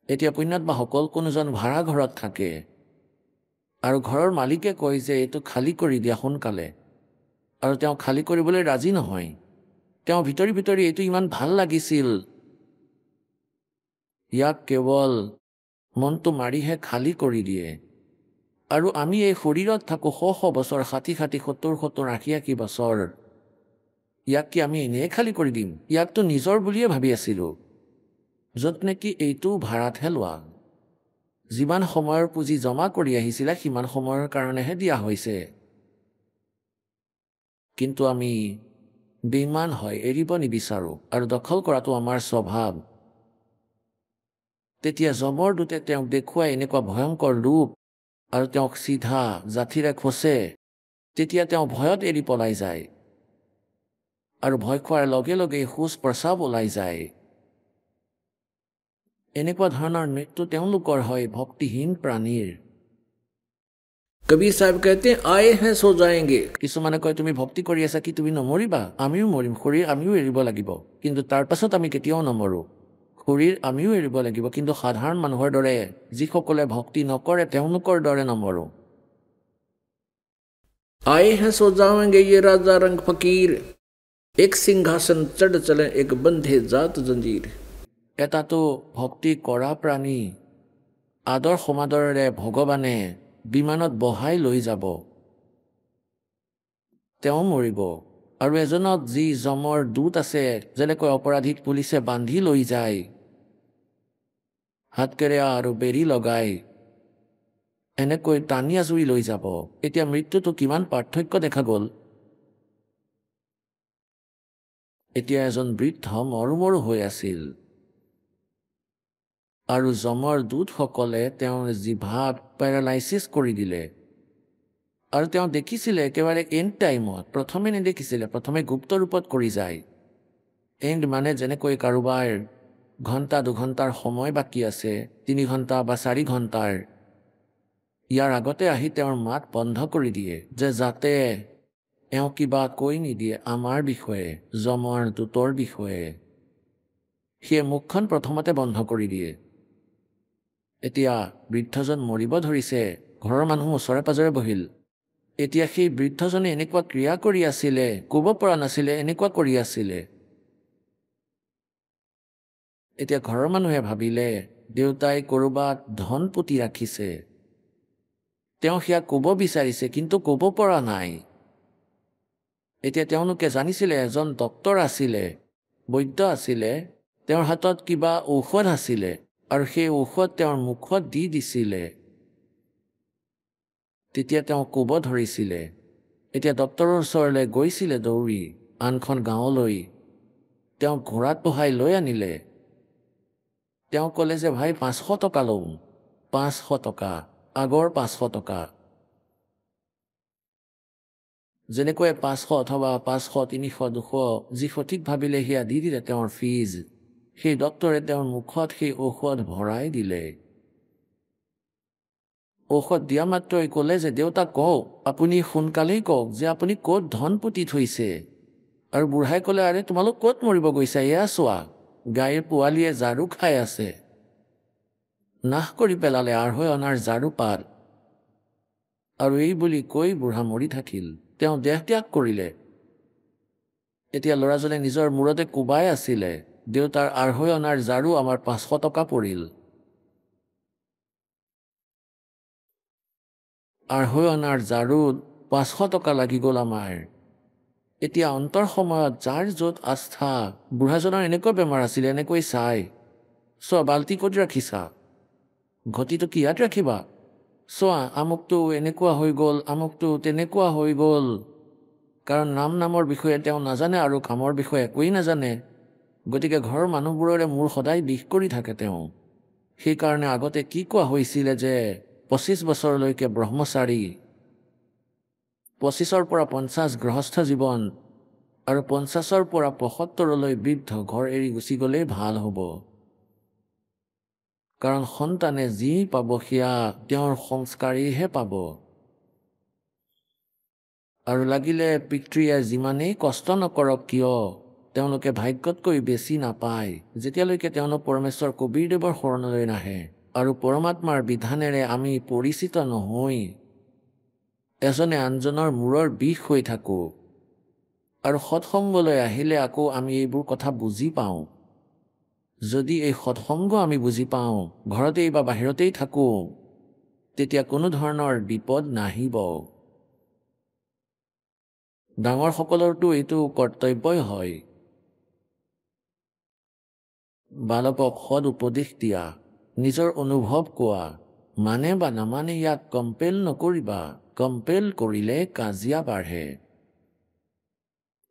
এতিয়া পুণ্যাত্মাসকল কোনোজন ভাড়া ঘৰত থাকে আৰু ঘৰৰ মালিকে কয় যে এইটো খালী কৰি দিয়া সোনকালে, আৰু তেওঁ খালী কৰিবলৈ ৰাজি নহয়। তেওঁ ভিতৰি ভিতৰি এইটো ইমান ভাল লাগিছিল, ইয়াক কেৱল মনটো মাৰিহে খালী কৰি দিয়ে। আৰু আমি এই শৰীৰত থাকোঁ শ শ বছৰ, 60 70 80 বছৰ। ইয়াক কি আমি এনেই খালী কৰি দিম? ইয়াকতো নিজৰ বুলিয়ে ভাবি আছিলোঁ, য'ত নেকি এইটো ভাড়াতহে লোৱা। যিমান সময়ৰ পুঁজি জমা কৰি আহিছিলে সিমান সময়ৰ কাৰণেহে দিয়া হৈছে। কিন্তু আমি বেইমান হয় এৰিব নিবিচাৰোঁ আৰু দখল কৰাটো আমাৰ স্বভাৱ। তেতিয়া যমৰ দূতে তেওঁক দেখুৱাই এনেকুৱা ভয়ংকৰ ৰূপ আৰু তেওঁক চিধা জাঠিৰে খচে। তেতিয়া তেওঁ ভয়ত এৰি পলাই যায় আৰু ভয় খোৱাৰ লগে লগেই শৌচ প্ৰস্ৰাৱ ওলাই যায়। এনেকুৱা ধৰণৰ মৃত্যু তেওঁলোকৰ হয় ভক্তিহীন প্ৰাণীৰ। কবিৰ চাহেব কহতে আয়ে হে সো যায়েংগে। কিছুমানে কয় তুমি ভক্তি কৰি আছা কি তুমি নমৰিবা? আমিও মৰিম, শৰীৰ আমিও এৰিব লাগিব, কিন্তু তাৰ পাছত আমি কেতিয়াও নমৰোঁ। শৰীৰ আমিও এৰিব লাগিব, কিন্তু সাধাৰণ মানুহৰ দৰে যিসকলে ভক্তি নকৰে তেওঁলোকৰ দৰে নমৰোঁ। আয়ে হে সো যায়েংগে ये राजा रंग फकीर एक सिंहासन चढ़ चले एक बंधे जात जंजीर। এটাতো ভক্তি কৰা প্ৰাণী আদৰ সমাদৰেৰে ভগৱানে বিমানত বহাই লৈ যাব, তেওঁ মৰিব। আৰু এজনক যি যমৰ দূত আছে, যেনেকৈ অপৰাধীক পুলিচে বান্ধি লৈ যায় হাতকেৰেয়া আৰু বেৰি লগাই, এনেকৈ টানি আজুৰি লৈ যাব। এতিয়া মৃত্যুটো কিমান পাৰ্থক্য দেখা গ'ল। এতিয়া এজন বৃদ্ধ মৰো মৰো হৈ আছিল আৰু যমৰ দূতসকলে তেওঁৰ জিভাত পেৰালাইচিছ কৰি দিলে। আৰু তেওঁ দেখিছিলে একেবাৰে এণ্ড টাইমত, প্ৰথমে নেদেখিছিলে, প্ৰথমে গুপ্ত ৰূপত কৰি যায়। এণ্ড মানে যেনেকৈ কাৰোবাৰ ঘণ্টা 2 ঘণ্টাৰ সময় বাকী আছে, 3 ঘণ্টা বা 4 ঘণ্টাৰ, ইয়াৰ আগতে আহি তেওঁৰ মাত বন্ধ কৰি দিয়ে যে যাতে এওঁ কিবা কৈ নিদিয়ে আমাৰ বিষয়ে, যমৰ দূতৰ বিষয়ে। সেয়ে মুখখন প্ৰথমতে বন্ধ কৰি দিয়ে। এতিয়া বৃদ্ধজন মৰিব ধৰিছে, ঘৰৰ মানুহ ওচৰে পাজৰে বহিল। এতিয়া সেই বৃদ্ধজনে এনেকুৱা ক্ৰিয়া কৰি আছিলে, ক'ব পৰা নাছিলে, এনেকুৱা কৰি আছিলে। এতিয়া ঘৰৰ মানুহে ভাবিলে দেউতাই ক'ৰবাত ধন পুতি ৰাখিছে, তেওঁ সেয়া ক'ব বিচাৰিছে কিন্তু ক'ব পৰা নাই। এতিয়া তেওঁলোকে জানিছিলে এজন ডক্তৰ আছিলে, বৈদ্য আছিলে, তেওঁৰ হাতত কিবা ঔষধ আছিলে আৰু সেই ঔষধ তেওঁৰ মুখত দি দিছিলে। তেতিয়া তেওঁ ক'ব ধৰিছিলে। এতিয়া ডক্তৰৰ ওচৰলৈ গৈছিলে দৌৰি আনখন গাঁৱলৈ, তেওঁ ঘোঁৰাত বহাই লৈ আনিলে। তেওঁ ক'লে যে ভাই 500 টকা লওঁ। 500 টকা, আগৰ 500 টকা। যেনেকৈ 500 অথবা 500, 300, 200 যি সঠিক ভাবিলে সেয়া দি দিলে তেওঁৰ ফিজ। সেই ডক্তৰে তেওঁৰ মুখত সেই ঔষধ ভৰাই দিলে। ঔষধ দিয়া মাত্ৰই ক'লে যে দেউতাক কওক, আপুনি সোনকালেই কওক যে আপুনি ক'ত ধন পুতি থৈছে। আৰু বুঢ়াই ক'লে আৰে তোমালোক ক'ত মৰিব গৈছা, এয়া চোৱা গাইৰ পোৱালীয়ে ঝাৰু খাই আছে। নাশ কৰি পেলালে 250 অনাৰ ঝাৰু পাত। আৰু এই বুলি কৈ বুঢ়া মৰি থাকিল, তেওঁ দেহ ত্যাগ কৰিলে। এতিয়া ল'ৰাজনে নিজৰ মূৰতে কোবাই আছিলে, দেউতাৰ 250 অনাৰ ঝাৰু আমাৰ 500 টকা পৰিল। 250 অনাৰ ঝাৰুত 500 টকা লাগি গ'ল আমাৰ। এতিয়া অন্তৰ সময়ত যাৰ য'ত আস্থা, বুঢ়াজনৰ এনেকুৱা বেমাৰ আছিলে, এনেকৈ চাই চোৱা বাল্টি ক'ত ৰাখিছা, ঘটিটো কি ইয়াত ৰাখিবা, চোৱা আমুকটো এনেকুৱা হৈ গ'ল, আমুকটো তেনেকুৱা হৈ গ'ল। কাৰণ নামৰ বিষয়ে তেওঁ নাজানে আৰু কামৰ বিষয়ে একোৱেই নাজানে। গতিকে ঘৰৰ মানুহবোৰৰে মূৰ সদায় বিষ কৰি থাকে তেওঁ। সেইকাৰণে আগতে কি কোৱা হৈছিলে যে 25 বছৰলৈকে ব্ৰহ্মচাৰী, 25ৰ পৰা 50 গৃহস্থ জীৱন, আৰু 50ৰ পৰা 75লৈ বৃদ্ধ ঘৰ এৰি গুচি গ'লেই ভাল হ'ব। কাৰণ সন্তানে যি পাব সেয়া তেওঁৰ সংস্কাৰীহে পাব। আৰু লাগিলে পিতৃয়ে যিমানেই কষ্ট নকৰক কিয়, তেওঁলোকে ভাগ্যতকৈ বেছি নাপায় যেতিয়ালৈকে তেওঁলোক পৰমেশ্বৰ কবীৰদেৱৰ শৰণলৈ নাহে আৰু পৰমাত্মাৰ বিধানেৰে আমি পৰিচিত নহৈ এজনে আনজনৰ মূৰৰ বিষ হৈ থাকোঁ। আৰু সৎসংগলৈ আহিলে আকৌ আমি এইবোৰ কথা বুজি পাওঁ। যদি এই সৎসংগ আমি বুজি পাওঁ, ঘৰতেই বা বাহিৰতেই থাকোঁ, তেতিয়া কোনো ধৰণৰ বিপদ নাহিব। ডাঙৰসকলৰতো এইটো কৰ্তব্যই হয়, বালকক সদ উপদেশ দিয়া, নিজৰ অনুভৱ কোৱা, মানে বা নামানে ইয়াক কম্পেল নকৰিবা, কম্পেল কৰিলে কাজিয়া বাঢ়ে।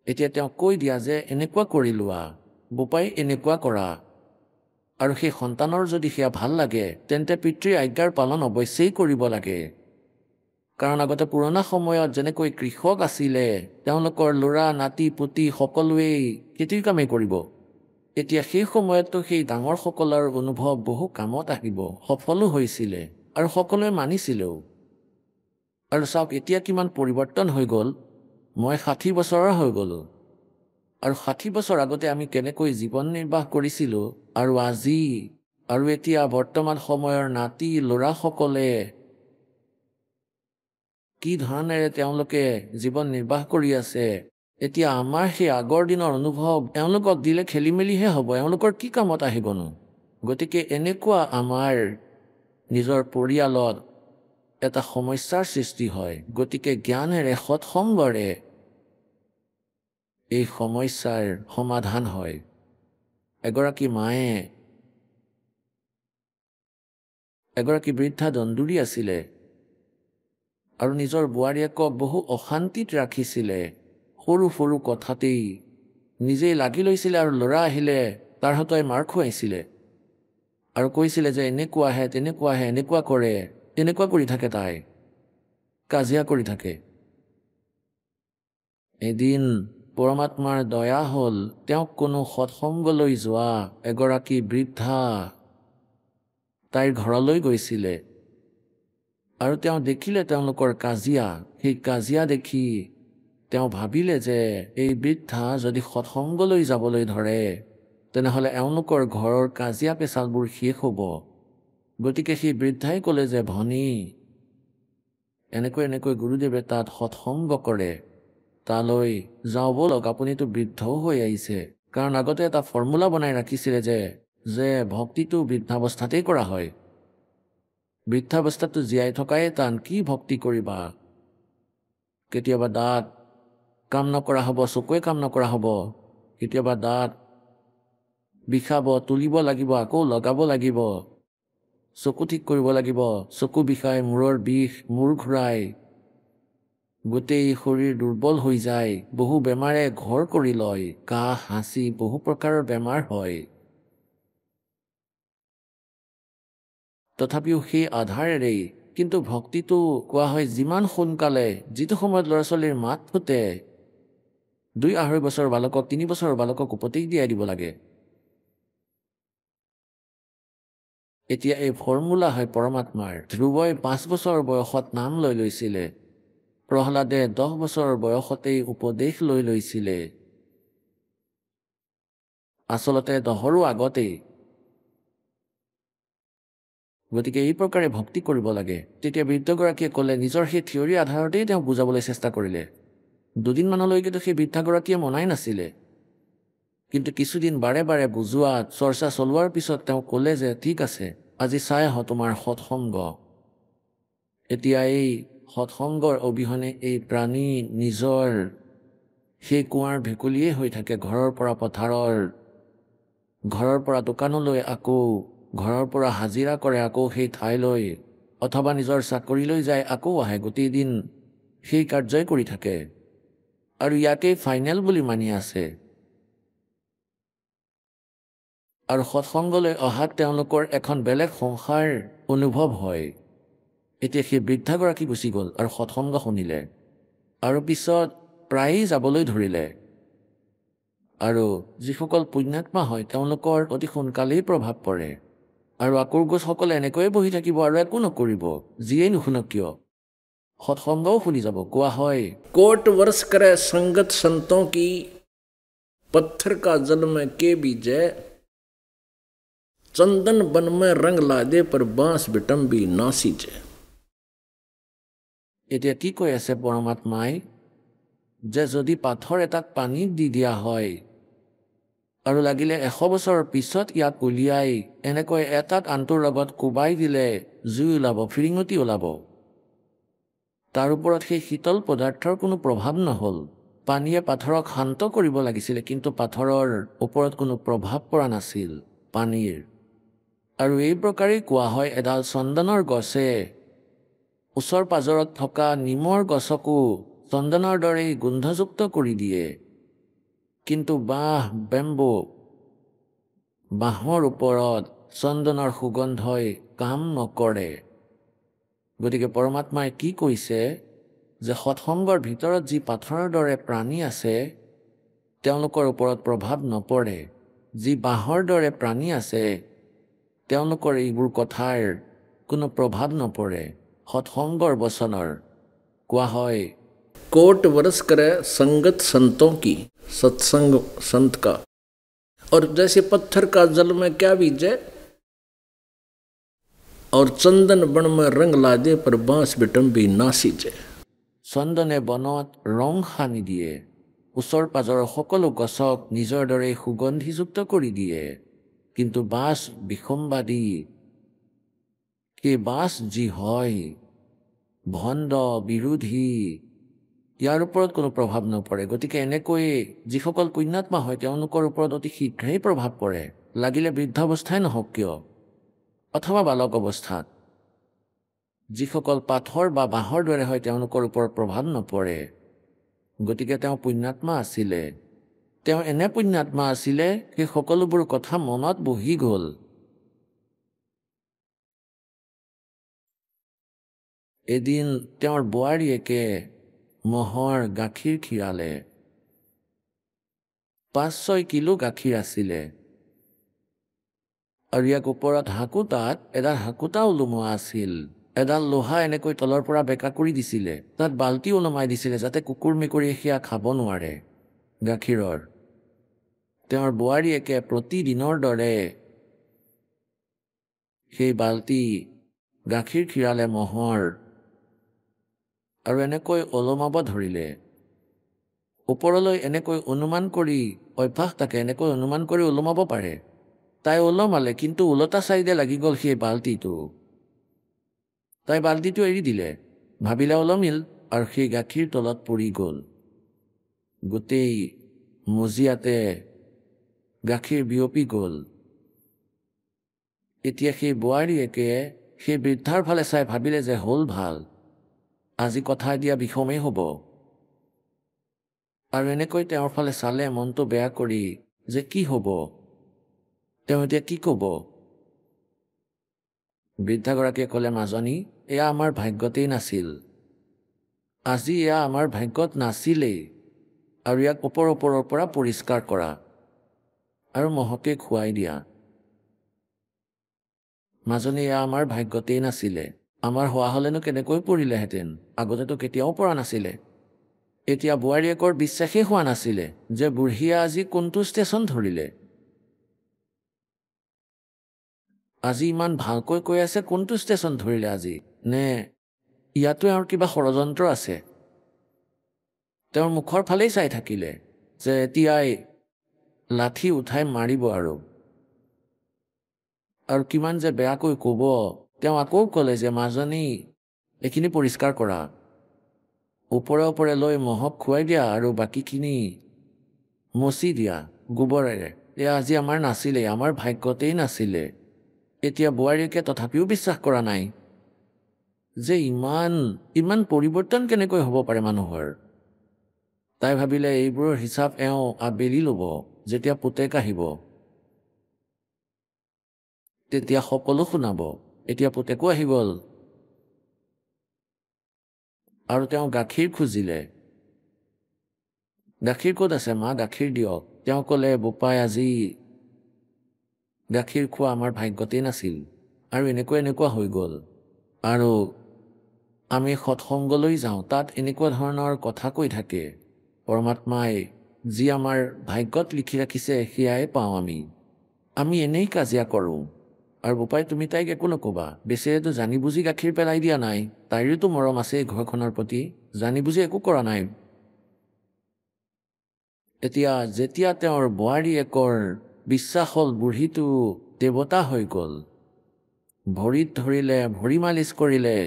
এতিয়া তেওঁ কৈ দিয়া যে এনেকুৱা কৰি লোৱা, বোপাই এনেকুৱা কৰা। আৰু সেই সন্তানৰ যদি সেয়া ভাল লাগে তেন্তে পিতৃৰ আজ্ঞাৰ পালন অৱশ্যেই কৰিব লাগে। কাৰণ আগতে পুৰণা সময়ত যেনেকৈ কৃষক আছিলে, তেওঁলোকৰ ল'ৰা নাতি পুতি সকলোৱেই খেতিৰ কামেই কৰিব। এতিয়া সেই সময়ততো সেই ডাঙৰসকলৰ অনুভৱ বহু কামত আহিব, সফলো হৈছিলে আৰু সকলোৱে মানিছিলেও। আৰু চাওক এতিয়া কিমান পৰিৱৰ্তন হৈ গ'ল। মই 60 বছৰৰ হৈ গ'লোঁ, আৰু 60 বছৰ আগতে আমি কেনেকৈ জীৱন নিৰ্বাহ কৰিছিলোঁ আৰু আজি আৰু এতিয়া বৰ্তমান সময়ৰ নাতি ল'ৰাসকলে কি ধৰণেৰে তেওঁলোকে জীৱন নিৰ্বাহ কৰি আছে। এতিয়া আমাৰ সেই আগৰ দিনৰ অনুভৱ এওঁলোকক দিলে খেলি মেলিহে হ'ব, এওঁলোকৰ কি কামত আহিবনো। গতিকে এনেকুৱা আমাৰ নিজৰ পৰিয়ালত এটা সমস্যাৰ সৃষ্টি হয়। গতিকে জ্ঞানেৰে সৎসংগৰে এই সমস্যাৰ সমাধান হয়। এগৰাকী মায়ে এগৰাকী বৃদ্ধা দন্দুৰী আছিলে আৰু নিজৰ বোৱাৰীয়েকক বহু অশান্তিত ৰাখিছিলে। সৰু সৰু কথাতেই নিজেই লাগি লৈছিলে আৰু ল'ৰা আহিলে তাৰ হতুৱাই মাৰ খুৱাইছিলে আৰু কৈছিলে যে এনেকুৱাহে তেনেকুৱাহে, এনেকুৱা কৰে, তেনেকুৱা কৰি থাকে, তাই কাজিয়া কৰি থাকে। এদিন পৰমাত্মাৰ দয়া হ'ল, তেওঁক কোনো সৎসংগলৈ যোৱা এগৰাকী বৃদ্ধা তাইৰ ঘৰলৈ গৈছিলে আৰু তেওঁ দেখিলে তেওঁলোকৰ কাজিয়া। সেই কাজিয়া দেখি তেওঁ ভাবিলে যে এই বৃদ্ধা যদি সৎসংগলৈ যাবলৈ ধৰে তেনেহ'লে এওঁলোকৰ ঘৰৰ কাজিয়া পেচালবোৰ শেষ হ'ব। গতিকে সেই বৃদ্ধাই ক'লে যে ভনী, এনেকৈ এনেকৈ গুৰুদেৱে তাত সৎসংগ কৰে, তালৈ যাওঁ ব'লক, আপুনিতো বৃদ্ধও হৈ আহিছে। কাৰণ আগতে এটা ফৰ্মুলা বনাই ৰাখিছিলে যে ভক্তিটো বৃদ্ধাৱস্থাতেই কৰা হয়। বৃদ্ধাৱস্থাটো জীয়াই থকাই টান, কি ভক্তি কৰিবা। কেতিয়াবা দাঁত কাম নকৰা হ'ব, চকুৱে কাম নকৰা হ'ব, কেতিয়াবা দাঁত বিষাব, তুলিব লাগিব, আকৌ লগাব লাগিব, চকু ঠিক কৰিব লাগিব, চকু বিষাই, মূৰৰ বিষ, মূৰ ঘূৰাই, গোটেই শৰীৰ দুৰ্বল হৈ যায়, বহু বেমাৰে ঘৰ কৰি লয়, কাহ হাঁচি বহু প্ৰকাৰৰ বেমাৰ হয়। তথাপিও সেই আধাৰেৰেই কিন্তু ভক্তিটো কোৱা হয় যিমান সোনকালে, যিটো সময়ত ল'ৰা ছোৱালীৰ মাত ফুটে, 2-2.5 বছৰৰ বালকক 3 বছৰৰ বালকক উপদেশ দিয়াই দিব লাগে। এতিয়া এই ফৰ্মুলা হয় পৰমাত্মাৰ। ধ্ৰুৱই 5 বছৰ বয়সত নাম লৈ লৈছিলে, প্ৰহ্লাদে 10 বছৰৰ বয়সতেই উপদেশ লৈ লৈছিলে, আচলতে 10ৰো আগতেই। গতিকে এই প্ৰকাৰে ভক্তি কৰিব লাগে। তেতিয়া বৃদ্ধগৰাকীয়ে ক'লে, নিজৰ সেই থিয়ৰীৰ আধাৰতেই তেওঁ বুজাবলৈ চেষ্টা কৰিলে। 2 দিনমানলৈকেতো সেই বৃদ্ধাগৰাকীয়ে মনাই নাছিলে, কিন্তু কিছুদিন বাৰে বাৰে বুজোৱাত, চৰ্চা চলোৱাৰ পিছত তেওঁ ক'লে যে ঠিক আছে, আজি চাই আহ তোমাৰ সৎসংগ। এতিয়া এই সৎসংগৰ অবিহনে এই প্ৰাণী নিজৰ সেই কুঁৱাৰ ভেকুলীয়ে হৈ থাকে, ঘৰৰ পৰা পথাৰৰ, ঘৰৰ পৰা দোকানলৈ, আকৌ ঘৰৰ পৰা হাজিৰা কৰে, আকৌ সেই ঠাইলৈ, অথবা নিজৰ চাকৰিলৈ যায়, আকৌ আহে, গোটেই দিন সেই কাৰ্যই কৰি থাকে আৰু ইয়াকেই ফাইনেল বুলি মানি আছে। আৰু সৎসংগলৈ অহাত তেওঁলোকৰ এখন বেলেগ সংসাৰ অনুভৱ হয়। এতিয়া সেই বৃদ্ধাগৰাকী গুচি গ'ল আৰু সৎসংগ শুনিলে আৰু পিছত প্ৰায়েই যাবলৈ ধৰিলে। আৰু যিসকল পুণ্যাত্মা হয় তেওঁলোকৰ অতি সোনকালেই প্ৰভাৱ পৰে। আৰু আকুৰগোছসকলে এনেকৈয়ে বহি থাকিব আৰু একো নকৰিব, যিয়েই নুশুনক কিয়, সৎসংগও শুনি যাব। কোৱা হয়, कोट वर्ष करे संगत संतों की, पत्थर का जल में के बीजे, चंदन बन में रंग लादे पर बांस बिटम्बी ना सींचे। এতিয়া কি কৈ আছে পৰমাত্মাই, যে যদি পাথৰ এটাক পানীত দি দিয়া হয় আৰু লাগিলে 100 বছৰৰ পিছত ইয়াক উলিয়াই এনেকৈ এটাক আনটোৰ লগত কোবাই দিলে জুই ওলাব, ফিৰিঙতি ওলাব, তাৰ ওপৰত সেই শীতল পদাৰ্থৰ কোনো প্ৰভাৱ নহ'ল। পানীয়ে পাথৰক শান্ত কৰিব লাগিছিলে, কিন্তু পাথৰৰ ওপৰত কোনো প্ৰভাৱ পৰা নাছিল পানীৰ। আৰু এই প্ৰকাৰেই কোৱা হয়, এডাল চন্দনৰ গছে ওচৰ পাজৰত থকা নিমৰ গছকো চন্দনৰ দৰেই গোন্ধযুক্ত কৰি দিয়ে। কিন্তু বাঁহ বেম্বু বাঁহৰ ওপৰত চন্দনৰ সুগন্ধই কাম নকৰে। গতিকে পৰমাত্মাই কি কৈছে যে সৎসংগৰ ভিতৰত যি পাথৰৰ দৰে প্ৰাণী আছে তেওঁলোকৰ ওপৰত প্ৰভাৱ নপৰে, যি বাঁহৰ দৰে প্ৰাণী আছে তেওঁলোকৰ এইবোৰ কথাৰ কোনো প্ৰভাৱ নপৰে। সৎসংগৰ বচনৰ কোৱা হয় कोट वर्ष करे संगत संतों की, सत्संग संत का। और जैसे पत्थर का जल में क्या बीजे, और चंदन बन में रंग ला दे पर बांस बिटम भी ना सीजे। চন্দনে বনত ৰং সানি দিয়ে, ওচৰ পাজৰৰ সকলো গছক নিজৰ দৰে সুগন্ধিযুক্ত কৰি দিয়ে, কিন্তু বাঁচ বিসম্বাদী। সেই বাঁচ যি হয় ভণ্ড বিৰোধী, ইয়াৰ ওপৰত কোনো প্ৰভাৱ নপৰে। গতিকে এনেকৈ যিসকল পুণ্যাত্মা হয় তেওঁলোকৰ ওপৰত অতি শীঘ্ৰেই প্ৰভাৱ পৰে, লাগিলে বৃদ্ধাৱস্থাই নহওক কিয় অথবা বালক অৱস্থাত। যিসকল পাথৰ বা বাঁহৰ দৰে হয় তেওঁলোকৰ ওপৰত প্ৰভাৱ নপৰে। গতিকে তেওঁ পুণ্যাত্মা আছিলে, তেওঁ এনে পুণ্যাত্মা আছিলে সেই সকলোবোৰ কথা মনত বহি গ'ল। এদিন তেওঁৰ বোৱাৰীয়েকে মহৰ গাখীৰ খীৰালে। ৫-৬ কিলো গাখীৰ আছিলে, আৰু ইয়াক ওপৰত হাকুতাত এডাল হাকুতা ওলোমোৱা আছিল। এডাল লোহা এনেকৈ তলৰ পৰা বেকা কৰি দিছিলে, তাত বাল্টি ওলমাই দিছিলে যাতে কুকুৰ মেকুৰীয়ে সেয়া খাব নোৱাৰে গাখীৰৰ। তেওঁৰ বোৱাৰীয়েকে প্ৰতিদিনৰ দৰে সেই বাল্টি গাখীৰ খীৰালে মহৰ, আৰু এনেকৈ ওলমাব ধৰিলে। ওপৰলৈ এনেকৈ অনুমান কৰি অভ্যাস থাকে, এনেকৈ অনুমান কৰি ওলমাব পাৰে। তাই ওলমালে, কিন্তু ওলটা চাইডে লাগি গ'ল সেই বাল্টিটো। তাই বাল্টিটো এৰি দিলে, ভাবিলে ওলমিল, আৰু সেই গাখীৰ তলত পৰি গ'ল। গোটেই মজিয়াতে গাখীৰ বিয়পি গ'ল। এতিয়া সেই বোৱাৰীয়েকে সেই বৃদ্ধাৰ ফালে চাই ভাবিলে যে হ'ল ভাল, আজি কথা দিয়া বিষমেই হ'ব। আৰু এনেকৈ তেওঁৰ ফালে চালে মনটো বেয়া কৰি যে কি হ'ব, তেওঁ এতিয়া কি ক'ব। বৃদ্ধাগৰাকীয়ে ক'লে, মাজনী, এয়া আমাৰ ভাগ্যতেই নাছিল, আজি এয়া আমাৰ ভাগ্যত নাছিলেই, আৰু ইয়াক ওপৰৰ পৰা পৰিষ্কাৰ কৰা আৰু মহকে খুৱাই দিয়া। মাজনী, এয়া আমাৰ ভাগ্যতেই নাছিলে, আমাৰ হোৱা হ'লেনো কেনেকৈ পৰিলেহেঁতেন, আগতেতো কেতিয়াও পৰা নাছিলে। এতিয়া বোৱাৰীয়েকৰ বিশ্বাসেই হোৱা নাছিলে যে বুঢ়ীয়ে আজি কোনটো ষ্টেচন ধৰিলে। আজি ইমান ভালকৈ কৈ আছে, কোনটো ষ্টেচন ধৰিলে আজি, নে ইয়াতো আৰু কিবা ষড়যন্ত্ৰ আছে। তেওঁৰ মুখৰ ফালেই চাই থাকিলে যে এতিয়াই লাঠি উঠাই মাৰিব, আৰু কিমান যে বেয়াকৈ ক'ব। তেওঁ আকৌ ক'লে যে মাজনী, এইখিনি পৰিষ্কাৰ কৰা, ওপৰে লৈ মহক খুৱাই দিয়া, আৰু বাকীখিনি মচি দিয়া গোবৰেৰে। এয়া আজি আমাৰ নাছিলেই, আমাৰ ভাগ্যতেই নাছিলে। এতিয়া বোৱাৰীয়েকে তথাপিও বিশ্বাস কৰা নাই যে ইমান পৰিৱৰ্তন কেনেকৈ হ'ব পাৰে মানুহৰ। তাই ভাবিলে এইবোৰৰ হিচাপ এওঁ আবেলি ল'ব, যেতিয়া পুতেক আহিব তেতিয়া সকলো শুনাব। এতিয়া পুতেকো আহি গ'ল, আৰু তেওঁ গাখীৰ খুজিলে। গাখীৰ ক'ত আছে মা, গাখীৰ দিয়ক। তেওঁ ক'লে, বোপাই, আজি গাখীৰ খোৱা আমাৰ ভাগ্যতেই নাছিল, আৰু এনেকুৱা হৈ গ'ল। আৰু আমি সৎসংগলৈ যাওঁ, তাত এনেকুৱা ধৰণৰ কথা কৈ থাকে। পৰমাত্মাই যি আমাৰ ভাগ্যত লিখি ৰাখিছে সেয়াই পাওঁ আমি এনেই কাজিয়া কৰোঁ। আৰু বোপাই, তুমি তাইক একো নক'বা, বেচেৰেতো জানি বুজি গাখীৰ পেলাই দিয়া নাই, তাইৰোতো মৰম আছে ঘৰখনৰ প্ৰতি, জানি বুজি একো কৰা নাই। এতিয়া যেতিয়া তেওঁৰ বোৱাৰীয়েকৰ বিশ্বাস হ'ল বুঢ়ীটো দেৱতা হৈ গ'ল, ভৰিত ধৰিলে, ভৰি মালিচ কৰিলে,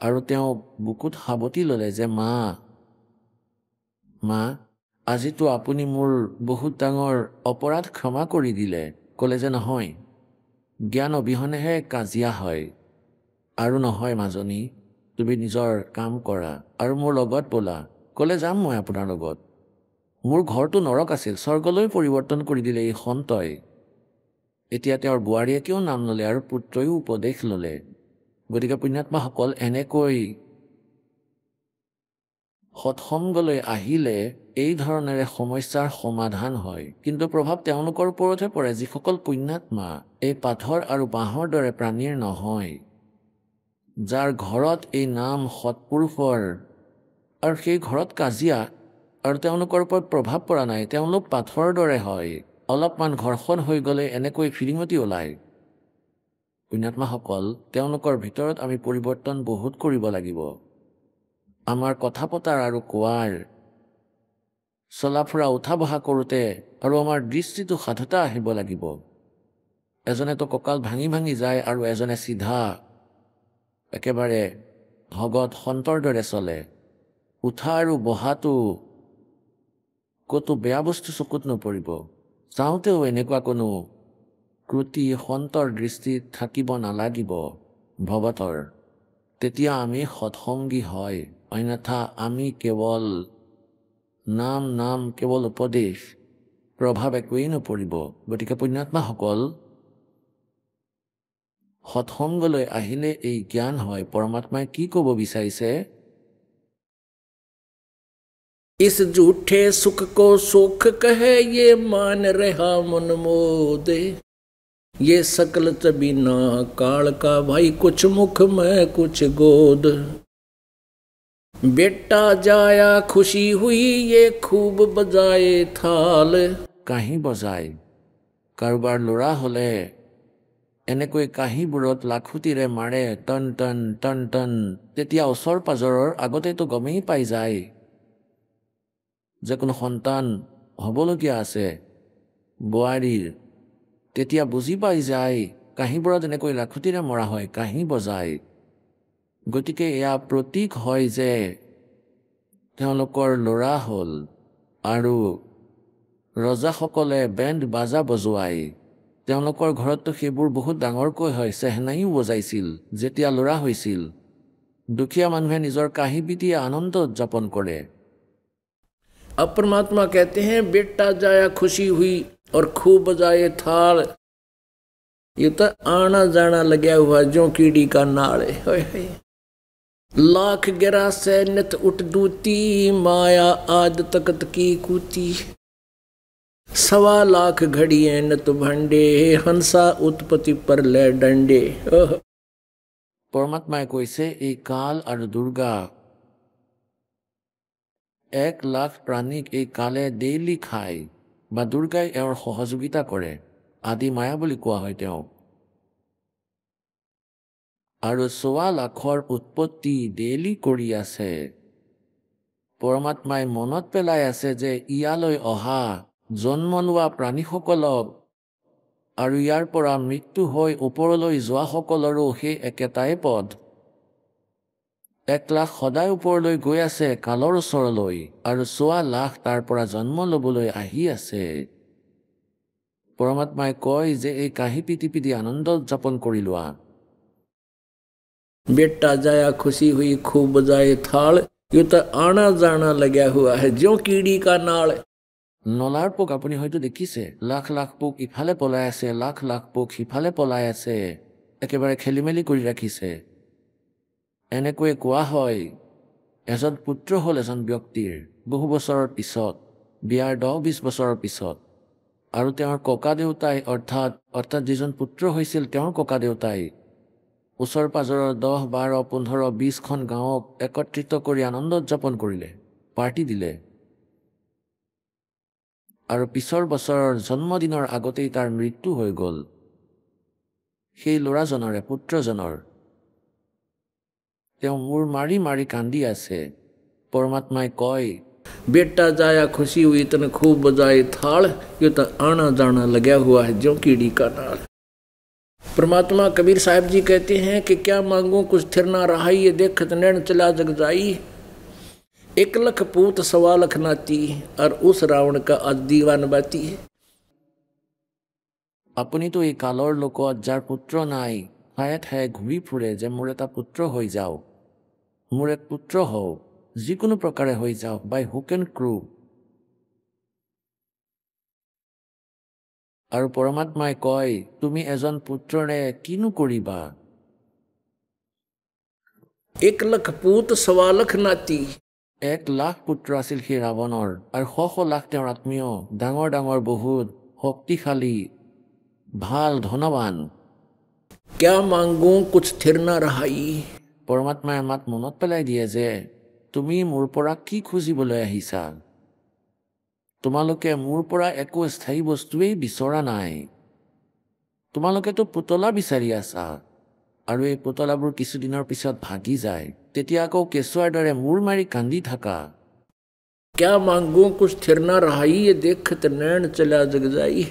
আৰু তেওঁ বুকুত সাৱটি ল'লে যে মা, আজিতো আপুনি মোৰ বহুত ডাঙৰ অপৰাধ ক্ষমা কৰি দিলে। ক'লে যে নহয়, জ্ঞান অবিহনেহে কাজিয়া হয়, আৰু নহয় মাজনী, তুমি নিজৰ কাম কৰা আৰু মোৰ লগত ব'লা। ক'লে, যাম মই আপোনাৰ লগত। মোৰ ঘৰটো নৰক আছিল, স্বৰ্গলৈ পৰিৱৰ্তন কৰি দিলে এই সন্তই। এতিয়া তেওঁৰ বোৱাৰীয়েকেও নাম ল'লে আৰু পুত্ৰয়ো উপদেশ ল'লে। গতিকে পুণ্যাত্মাসকল, এনেকৈ সৎসংগলৈ আহিলে এই ধৰণেৰে সমস্যাৰ সমাধান হয়। কিন্তু প্ৰভাৱ তেওঁলোকৰ ওপৰতহে পৰে যিসকল পুণ্যাত্মা, এই পাথৰ আৰু বাঁহৰ দৰে প্ৰাণীৰ নহয়, যাৰ ঘৰত এই নাম সৎপুৰুষৰ আৰু সেই ঘৰত কাজিয়া আৰু তেওঁলোকৰ ওপৰত প্ৰভাৱ পৰা নাই। তেওঁলোক পাথৰৰ দৰে হয়, অলপমান ঘৰ্ষণ হৈ গ'লে এনেকৈ ফিৰিঙতি ওলায়। পুণ্যাত্মাসকল, তেওঁলোকৰ ভিতৰত আমি পৰিৱৰ্তন বহুত কৰিব লাগিব। আমাৰ কথা পতাৰ আৰু কোৱাৰ, চলা ফুৰা উঠা বহা কৰোঁতে আৰু আমাৰ দৃষ্টিটো সাধুতা আহিব লাগিব। এজনেতো কঁকাল ভাঙি ভাঙি যায় আৰু এজনে চিধা একেবাৰে ভগত সন্তৰ দৰে চলে। উঠা আৰু বহাটো ক'তো বেয়া বস্তু চকুত নপৰিব। চাওঁতেও এনেকুৱা কোনো ক্ৰুটি সন্তৰ দৃষ্টিত থাকিব নালাগিব ভগতৰ। তেতিয়া আমি সৎসংগী হয়, অন্যথা আমি কেৱল নাম কেৱল উপদেশ, প্ৰভাৱ একোৱেই নপৰিব। গতিকে পুণ্যাত্মাসকল, সৎসংগলৈ আহিলে এই জ্ঞান হয় পৰমাত্মাই কি ক'ব বিচাৰিছে। इस झूठे सुख को सुख कहे ये मान रहा मन मोदे, ये सकल चबीना काल का भाई कुछ मुख में कुछ गोद। बेटा जाया खुशी हुई ये खूब बजाए थाल। কাঁহী বজায়, কাৰোবাৰ ল'ৰা হ'লে এনেকৈ কাঁহীবোৰত লাখুটিৰে মাৰে, টন টন টন টন। তেতিয়া ওচৰ পাজৰৰ আগতেতো গমেই পাই যায় যে কোনো সন্তান হ'বলগীয়া আছে বোৱাৰীৰ। তেতিয়া বুজি পাই যায় কাঁহীবোৰত এনেকৈ লাখুটিৰে মৰা হয়, কাঁহী বজায়। গতিকে এয়া প্ৰতীক হয় যে তেওঁলোকৰ ল'ৰা হ'ল। আৰু ৰজাসকলে বেণ্ড বাজা বজোৱাই, তেওঁলোকৰ ঘৰততো সেইবোৰ বহুত ডাঙৰকৈ হয়। চেহনাইও বজাইছিল যেতিয়া ল'ৰা হৈছিল। দুখীয়া মানুহে নিজৰ কাঁহী পিটিয়ে আনন্দ উদযাপন কৰে। अब परमात्मा कहते हैं बेटा जाया खुशी हुई और खूब बजाए थाल। ये तो आना जाना लगा हुआ जो कीड़ी का नाल है। लाख गिरा से नित उठ दूती, माया आद तकत की कूती। 1.25 लाख घड़िए नित भंडे, हंसा उत्पत्ति पर ले डंडे। পৰমাত্মাই কৈছে এই কাল আৰু দুৰ্গা 1 লাখ প্ৰাণীক এই কালে ডেইলি খায়, বা দুৰ্গাই এওঁৰ সহযোগিতা কৰে। আদি মায়া বুলি কোৱা হয় তেওঁক। আৰু 1.25 লাখৰ উৎপত্তি ডেইলি কৰি আছে। পৰমাত্মাই মনত পেলাই আছে যে ইয়ালৈ অহা জন্ম লোৱা প্ৰাণীসকলক আৰু ইয়াৰ পৰা মৃত্যু হৈ ওপৰলৈ যোৱাসকলৰো সেই একেটাই পদ। 1 লাখ সদায় ওপৰলৈ গৈ আছে কালৰ ওচৰলৈ, আৰু 1.25 লাখ তাৰ পৰা জন্ম ল'বলৈ আহি আছে। পৰমাত্মাই কয় যে এই কাঁহী পিটি পিটি আনন্দ উদযাপন কৰি লোৱা। बेटा जाया खुशी हुई खूब बजाए थाल। ये तो आना जाना लगा हुआ है जो कीड़ी का नाल। নলাৰ পোক আপুনি হয়তো দেখিছে, লাখ লাখ পোক ইফালে পলাই আছে, লাখ লাখ পোক সিফালে পলাই আছে, একেবাৰে খেলি মেলি কৰি ৰাখিছে। এনেকৈ কোৱা হয় এজন পুত্ৰ হ'ল এজন ব্যক্তিৰ বহু বছৰৰ পিছত, বিয়াৰ 10-20 বছৰৰ পিছত, আৰু তেওঁৰ ককা দেউতাই অৰ্থাৎ যিজন পুত্ৰ হৈছিল তেওঁৰ ককা দেউতাই ওচৰ পাজৰৰ 10-12-15-20খন গাঁৱক একত্ৰিত কৰি আনন্দ উদযাপন কৰিলে, পাৰ্টি দিলে। আৰু পিছৰ বছৰৰ জন্মদিনৰ আগতেই তাৰ মৃত্যু হৈ গ'ল সেই ল'ৰাজনৰে, পুত্ৰজনৰ। তেওঁ মূৰ মাৰি মাৰি কান্দি আছে। পৰমাত্মাই কয় बेटा जाया खुशी हुई तन खूब बजाए थाल। ये तो आना जाना लगा हुआ है जो कीड़ी का नाल। परमात्मा कबीर साहब जी कहते हैं कि क्या मांगो कुछ थिर ना रहा, ये देखत नैन चला जग जाई। 1 लाख पूत 1.25 लाख नाती, और उस रावण का आज दीवान बाती है। আপুনিতো এই কালৰ লোকত যাৰ পুত্ৰ নাই ঠায়ে ঠায়ে ঘূৰি ফুৰে যে মোৰ এটা পুত্ৰ হৈ যাওক, মোৰ এক পুত্ৰ হওক, যিকোনো প্ৰকাৰে হৈ যাওক, বাই হুক এণ্ড ক্ৰু। আৰু পৰমাত্মাই কয় তুমি এজন পুত্ৰৰে কিনো কৰিবা 1 লাখ पूत 1.25 লাখ नाती 1 লাখ পুত্ৰ আছিল সেই ৰাৱণৰ আৰু শ লাখ তেওঁৰ আত্মীয় ডাঙৰ ডাঙৰ বহুত শক্তিশালী ভাল ধনৱান क्या मांगूं कुछ थिर न रहाई পৰমাত্মাই আমাক মনত পেলাই দিয়ে যে তুমি মোৰ পৰা কি খুজিবলৈ আহিছা তোমালোকে মোৰ পৰা একো স্থায়ী বস্তুৱেই বিচৰা নাই তোমালোকেতো পুতলা বিচাৰি আছা আৰু এই পুতলাবোৰ কিছুদিনৰ পিছত ভাগি যায় তেতিয়া আকৌ কেঁচুৱাৰ দৰে মূৰ মাৰি কান্দি থাকা क्या मांगूं कुछ थिर न रहाई ये देखत नैन चला जग जाई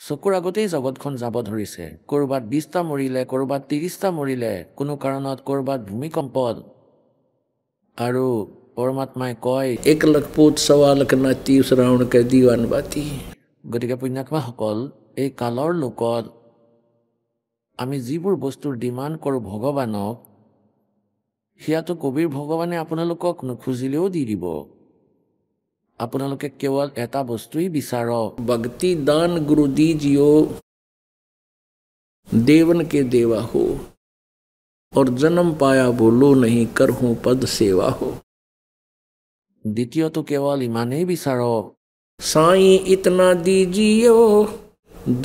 চকুৰ আগতেই জগতখন যাব ধৰিছে ক'ৰবাত 20টা মৰিলে ক'ৰবাত 30টা মৰিলে কোনো কাৰণত ক'ৰবাত ভূমিকম্পত আৰু পৰমাত্মাই কয় 1 लाख पूत 1.25 लाख नाती उस रावण के दीवान बाती গতিকে পুণ্যাত্মাসকল এই কালৰ লোকত আমি যিবোৰ বস্তুৰ ডিমাণ্ড কৰোঁ ভগৱানক সেয়াতো কবিৰ ভগৱানে আপোনালোকক নুখুজিলেও দি দিব আপোনালোকে কেৱল এটা বস্তুই বিচাৰক भक्ति दान गुरु दीजियो देवन के देवा हो और जन्म पाया बोलो नहीं कर हूं पद सेवा हो দ্বিতীয়টো কেৱল ইমানেই বিচাৰক साईं इतना दीजियो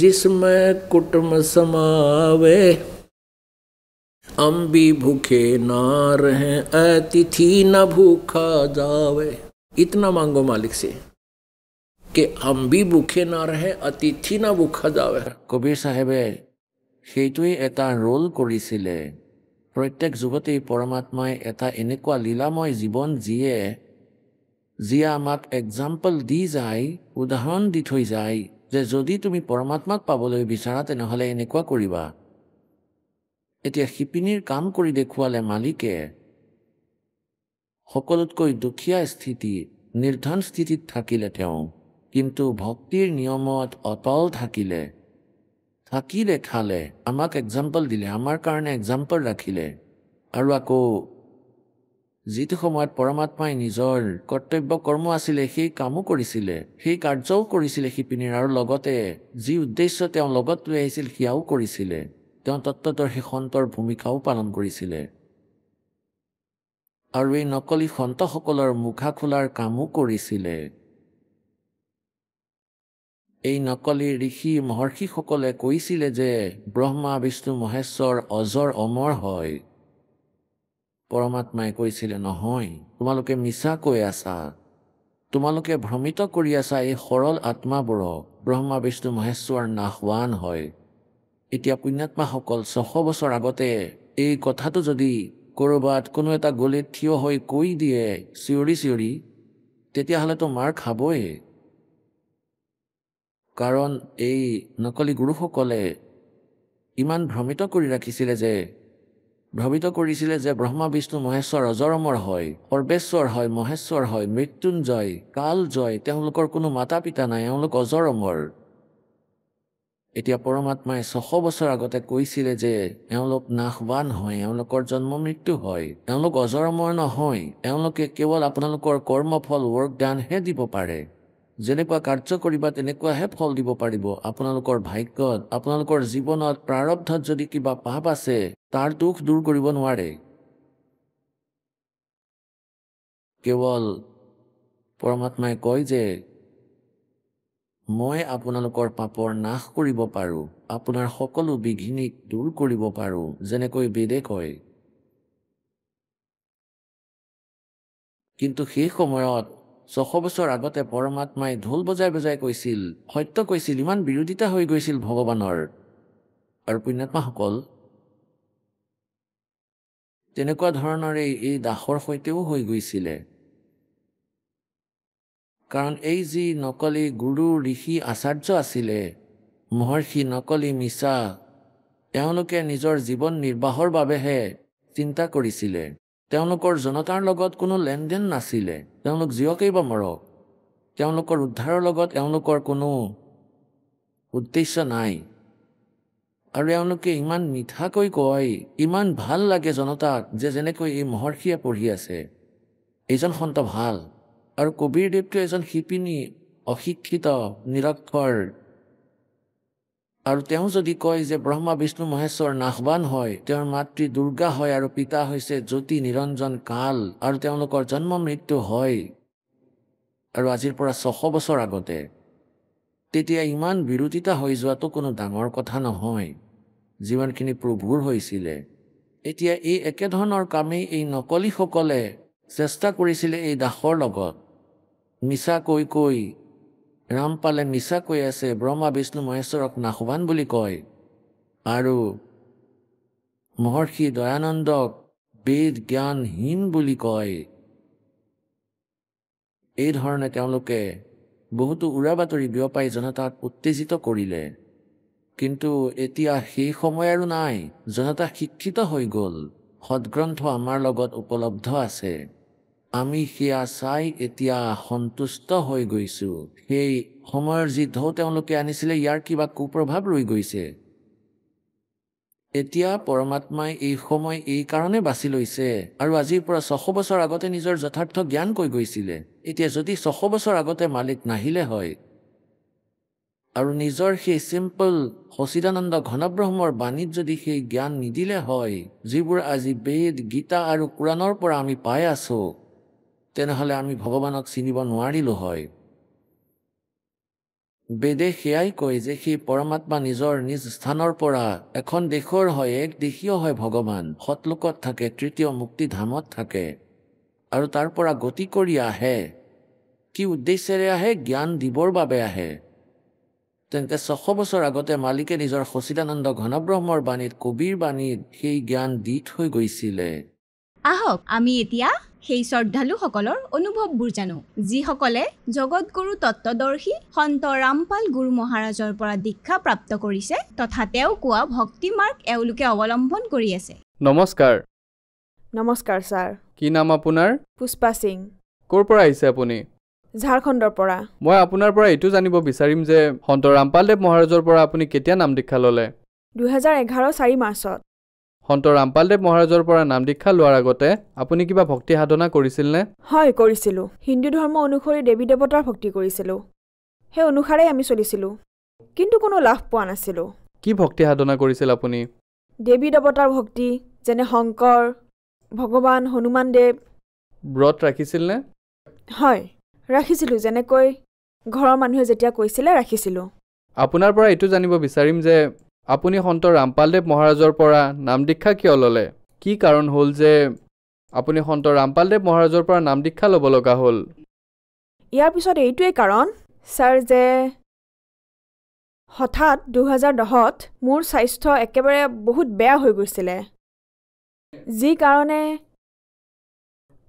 जिसमें कुटुंब समावे हम भी भूखे ना रहे अतिथि न भूखा जावे इतना मांगो मालिक से कि हम भी भूखे ना रहे अतिथि न भूखा जावे কবিৰ চাহেবে সেইটোৱেই এটা ৰোল কৰিছিলে প্ৰত্যেক যুগতেই পৰমাত্মাই এটা এনেকুৱা লীলাময় জীৱন যিয়ে আমাক এক্সাম্পল দি যায় উদাহৰণ দি থৈ যায় যে যদি তুমি পৰমাত্মাক পাবলৈ বিচাৰা তেনেহ'লে এনেকুৱা কৰিবা এতিয়া শিপিনীৰ কাম কৰি দেখুৱালে মালিকে সকলোতকৈ দুখীয়া স্থিতি নিৰ্ধন স্থিতিত থাকিলে তেওঁ কিন্তু ভক্তিৰ নিয়মত অটল থাকিলে খালে আমাক এক্সাম্পল দিলে আমাৰ কাৰণে এক্সাম্পল ৰাখিলে আৰু আকৌ যিটো সময়ত পৰমাত্মাই নিজৰ কৰ্তব্য কৰ্ম আছিলে সেই কামো কৰিছিলে সেই কাৰ্যও কৰিছিলে শিপিনীৰ আৰু লগতে যি উদ্দেশ্য তেওঁ লগত লৈ আহিছিল সেয়াও কৰিছিলে তেওঁ তত্ত্বদৰ্শী সন্তৰ ভূমিকাও পালন কৰিছিলে আৰু এই নকলি সন্তসকলৰ মুখা খোলাৰ কামো কৰিছিলে এই নকলি ঋষি মহৰ্ষিসকলে কৈছিলে যে ব্ৰহ্মা বিষ্ণু মহেশ্বৰ অজৰ অমৰ হয় পৰমাত্মাই কৈছিলে নহয় তোমালোকে মিছা কৈ আছা তোমালোকে ভ্ৰমিত কৰি আছা এই সৰল আত্মাবোৰক ব্ৰহ্মা বিষ্ণু মহেশ্বৰ নাশৱান হয় এতিয়া পুণ্যাত্মাসকল 600 বছৰ আগতে এই কথাটো যদি ক'ৰবাত কোনো এটা গলিত থিয় হৈ কৈ দিয়ে চিঞৰি তেতিয়াহ'লেতো মাৰ খাবই কাৰণ এই নকলি গুৰুসকলে ইমান ভ্ৰমিত কৰিছিলে যে ব্ৰহ্মা বিষ্ণু মহেশ্বৰ অজৰ অমৰ হয় সৰ্বেশ্বৰ হয় মহেশ্বৰ হয় মৃত্যুঞ্জয় কালজয় তেওঁলোকৰ কোনো মাতা পিতা নাই এওঁলোক অজৰ অমৰ এতিয়া পৰমাত্মাই 600 বছৰ আগতে কৈছিলে যে এওঁলোক নাশৱান হয় এওঁলোকৰ জন্ম মৃত্যু হয় এওঁলোক অজৰ অমৰ নহয় এওঁলোকে কেৱল আপোনালোকৰ কৰ্মফল ৱৰ্ক ডানহে দিব পাৰে যেনেকুৱা কাৰ্য কৰিবা তেনেকুৱাহে ফল দিব পাৰিব আপোনালোকৰ ভাগ্যত আপোনালোকৰ জীৱনত প্ৰাৰব্ধত যদি কিবা পাপ আছে তাৰ দুখ দূৰ কৰিব নোৱাৰে কেৱল পৰমাত্মাই কয় যে মই আপোনালোকৰ পাপৰ নাশ কৰিব পাৰোঁ আপোনাৰ সকলো বিঘিনিক দূৰ কৰিব পাৰোঁ যেনেকৈ বেদে কয় কিন্তু সেই সময়ত 600 বছৰ আগতে পৰমাত্মাই ঢোল বজাই কৈছিল সত্য কৈছিল ইমান বিৰোধিতা হৈ গৈছিল ভগৱানৰ আৰু পুণ্যাত্মাসকল তেনেকুৱা ধৰণৰে এই দাসৰ সৈতেও হৈ গৈছিলে কাৰণ এই যি নকলি গুৰু ঋষি আচাৰ্য আছিলে মহৰ্ষি নকলি মিছা তেওঁলোকে নিজৰ জীৱন নিৰ্বাহৰ বাবেহে চিন্তা কৰিছিলে তেওঁলোকৰ জনতাৰ লগত কোনো লেনদেন নাছিলে তেওঁলোক জিয়কেই বা মৰক তেওঁলোকৰ উদ্ধাৰৰ লগত এওঁলোকৰ কোনো উদ্দেশ্য নাই আৰু এওঁলোকে ইমান মিঠাকৈ কয় ইমান ভাল লাগে জনতাক যে যেনেকৈ এই মহৰ্ষিয়ে পঢ়ি আছে এইজন সন্ত ভাল আৰু কবিৰ দেৱটো এজন শিপিনী অশিক্ষিত নিৰক্ষৰ আৰু তেওঁ যদি কয় যে ব্ৰহ্মা বিষ্ণু মহেশ্বৰ নাশবান হয়, তেওঁৰ মাতৃ দুৰ্গা হয় আৰু পিতা হৈছে জ্যোতি নিৰঞ্জন কাল, আৰু তেওঁলোকৰ জন্ম মৃত্যু হয় আৰু আজিৰ পৰা 600 বছৰ আগতে, তেতিয়া ইমান বিৰোধিতা হৈ যোৱাটো কোনো ডাঙৰ কথা নহয় যিমানখিনি প্ৰভুৰ হৈছিলে। এতিয়া এই একেধৰণৰ কামেই এই নকলিসকলে চেষ্টা কৰিছিলে এই দাসৰ লগত। মিছা কৈ ৰামপালে মিছা কৈ আছে, ব্ৰহ্মা বিষ্ণু মহেশ্বৰক নাশবান বুলি কয়, আৰু মহৰ্ষি দয়ানন্দক বেদ জ্ঞানহীন বুলি কয়। এই ধৰণে তেওঁলোকে বহুতো উৰা বাতৰি বিয়পাই জনতাক উত্তেজিত কৰিলে। কিন্তু এতিয়া সেই সময় আৰু নাই, জনতা শিক্ষিত হৈ গ'ল, সদগ্ৰন্থ আমাৰ লগত উপলব্ধ আছে, আমি সেয়া চাই এতিয়া সন্তুষ্ট হৈ গৈছোঁ। সেই সময়ৰ যি ঢৌ তেওঁলোকে আনিছিলে ইয়াৰ কিবা কুপ্ৰভাৱ ৰৈ গৈছে। এতিয়া পৰমাত্মাই এই সময় এই কাৰণে বাছি লৈছে, আৰু আজিৰ পৰা 600 বছৰ আগতে নিজৰ যথাৰ্থ জ্ঞান কৈ গৈছিলে। এতিয়া যদি 600 বছৰ আগতে মালিক নাহিলে হয় আৰু নিজৰ সেই চিম্পল সচিদানন্দ ঘনব্ৰহ্মৰ বাণীত যদি সেই জ্ঞান নিদিলে হয়, যিবোৰ আজি বেদ গীতা আৰু কোৰাণৰ পৰা আমি পাই আছোঁ, তেনেহ'লে আমি ভগৱানক চিনিব নোৱাৰিলোঁ হয়। বেদে সেয়াই কয় যে সেই পৰমাত্মা নিজৰ নিজ স্থানৰ পৰা এখন দেশৰ হয়, এক দেশীয় হয় ভগৱান, সতলোকত থাকে, তৃতীয় মুক্তিধামত থাকে, আৰু তাৰ পৰা গতি কৰি আহে। কি উদ্দেশ্যেৰে আহে? জ্ঞান দিবৰ বাবে আহে। তেন্তে 600 বছৰ আগতে মালিকে নিজৰ সচিদানন্দ ঘনব্ৰহ্মৰ বাণীত, কবিৰ বাণীত সেই জ্ঞান দি থৈ গৈছিলে। আহক আমি এতিয়া সেই শ্ৰদ্ধালুসকলৰ অনুভৱবোৰ জানো, যিসকলে জগতগুৰু তত্ত্বদৰ্শী সন্ত ৰামপাল গুৰু মহাৰাজৰ পৰা দীক্ষা প্ৰাপ্ত কৰিছে তথা তেওঁ কোৱা ভক্তি মাৰ্গ এওঁলোকে অৱলম্বন কৰি আছে। নমস্কাৰ। নমস্কাৰ ছাৰ। কি নাম আপোনাৰ? পুষ্পা সিং। ক'ৰ পৰা আহিছে আপুনি? ঝাৰখণ্ডৰ পৰা। মই আপোনাৰ পৰা এইটো জানিব বিচাৰিম যে সন্ত ৰামপালদেৱ মহাৰাজৰ পৰা আপুনি কেতিয়া নাম দীক্ষা ল'লে? 2011 4 মাৰ্চত। সন্ত ৰামপালদেৱ মহাৰাজৰ পৰা নাম দীক্ষা লোৱাৰ আগতে আপুনি কিবা ভক্তি সাধনা কৰিছিলনে? হয়, কৰিছিলোঁ। হিন্দু ধৰ্ম অনুসৰি দেৱী দেৱতাৰ ভক্তি কৰিছিলোঁ। সেই অনুসাৰে আমি চলিছিলোঁ, কিন্তু কোনো লাভ পোৱা নাছিলোঁ। কি ভক্তি সাধনা কৰিছিল আপুনি? দেৱী দেৱতাৰ ভক্তি, যেনে শংকৰ, ভগৱান, হনুমান দেৱ। ব্ৰত ৰাখিছিলনে? হয়, ৰাখিছিলোঁ। যেনেকৈ ঘৰৰ মানুহে যেতিয়া কৈছিলে ৰাখিছিলোঁ। আপোনাৰ পৰা এইটো জানিব বিচাৰিম যে আপুনি সন্ত ৰামপালদেৱ মহাৰাজৰ পৰা নাম দীক্ষা কিয় ল'লে? কি কাৰণ হ'ল যে আপুনি সন্ত ৰামপালদেৱ মহাৰাজৰ পৰা নাম দীক্ষা ল'ব লগা হ'ল? ইয়াৰ পিছত এইটোৱেই কাৰণ ছাৰ যে হঠাৎ 2010ত মোৰ স্বাস্থ্য একেবাৰে বহুত বেয়া হৈ গৈছিলে, যি কাৰণে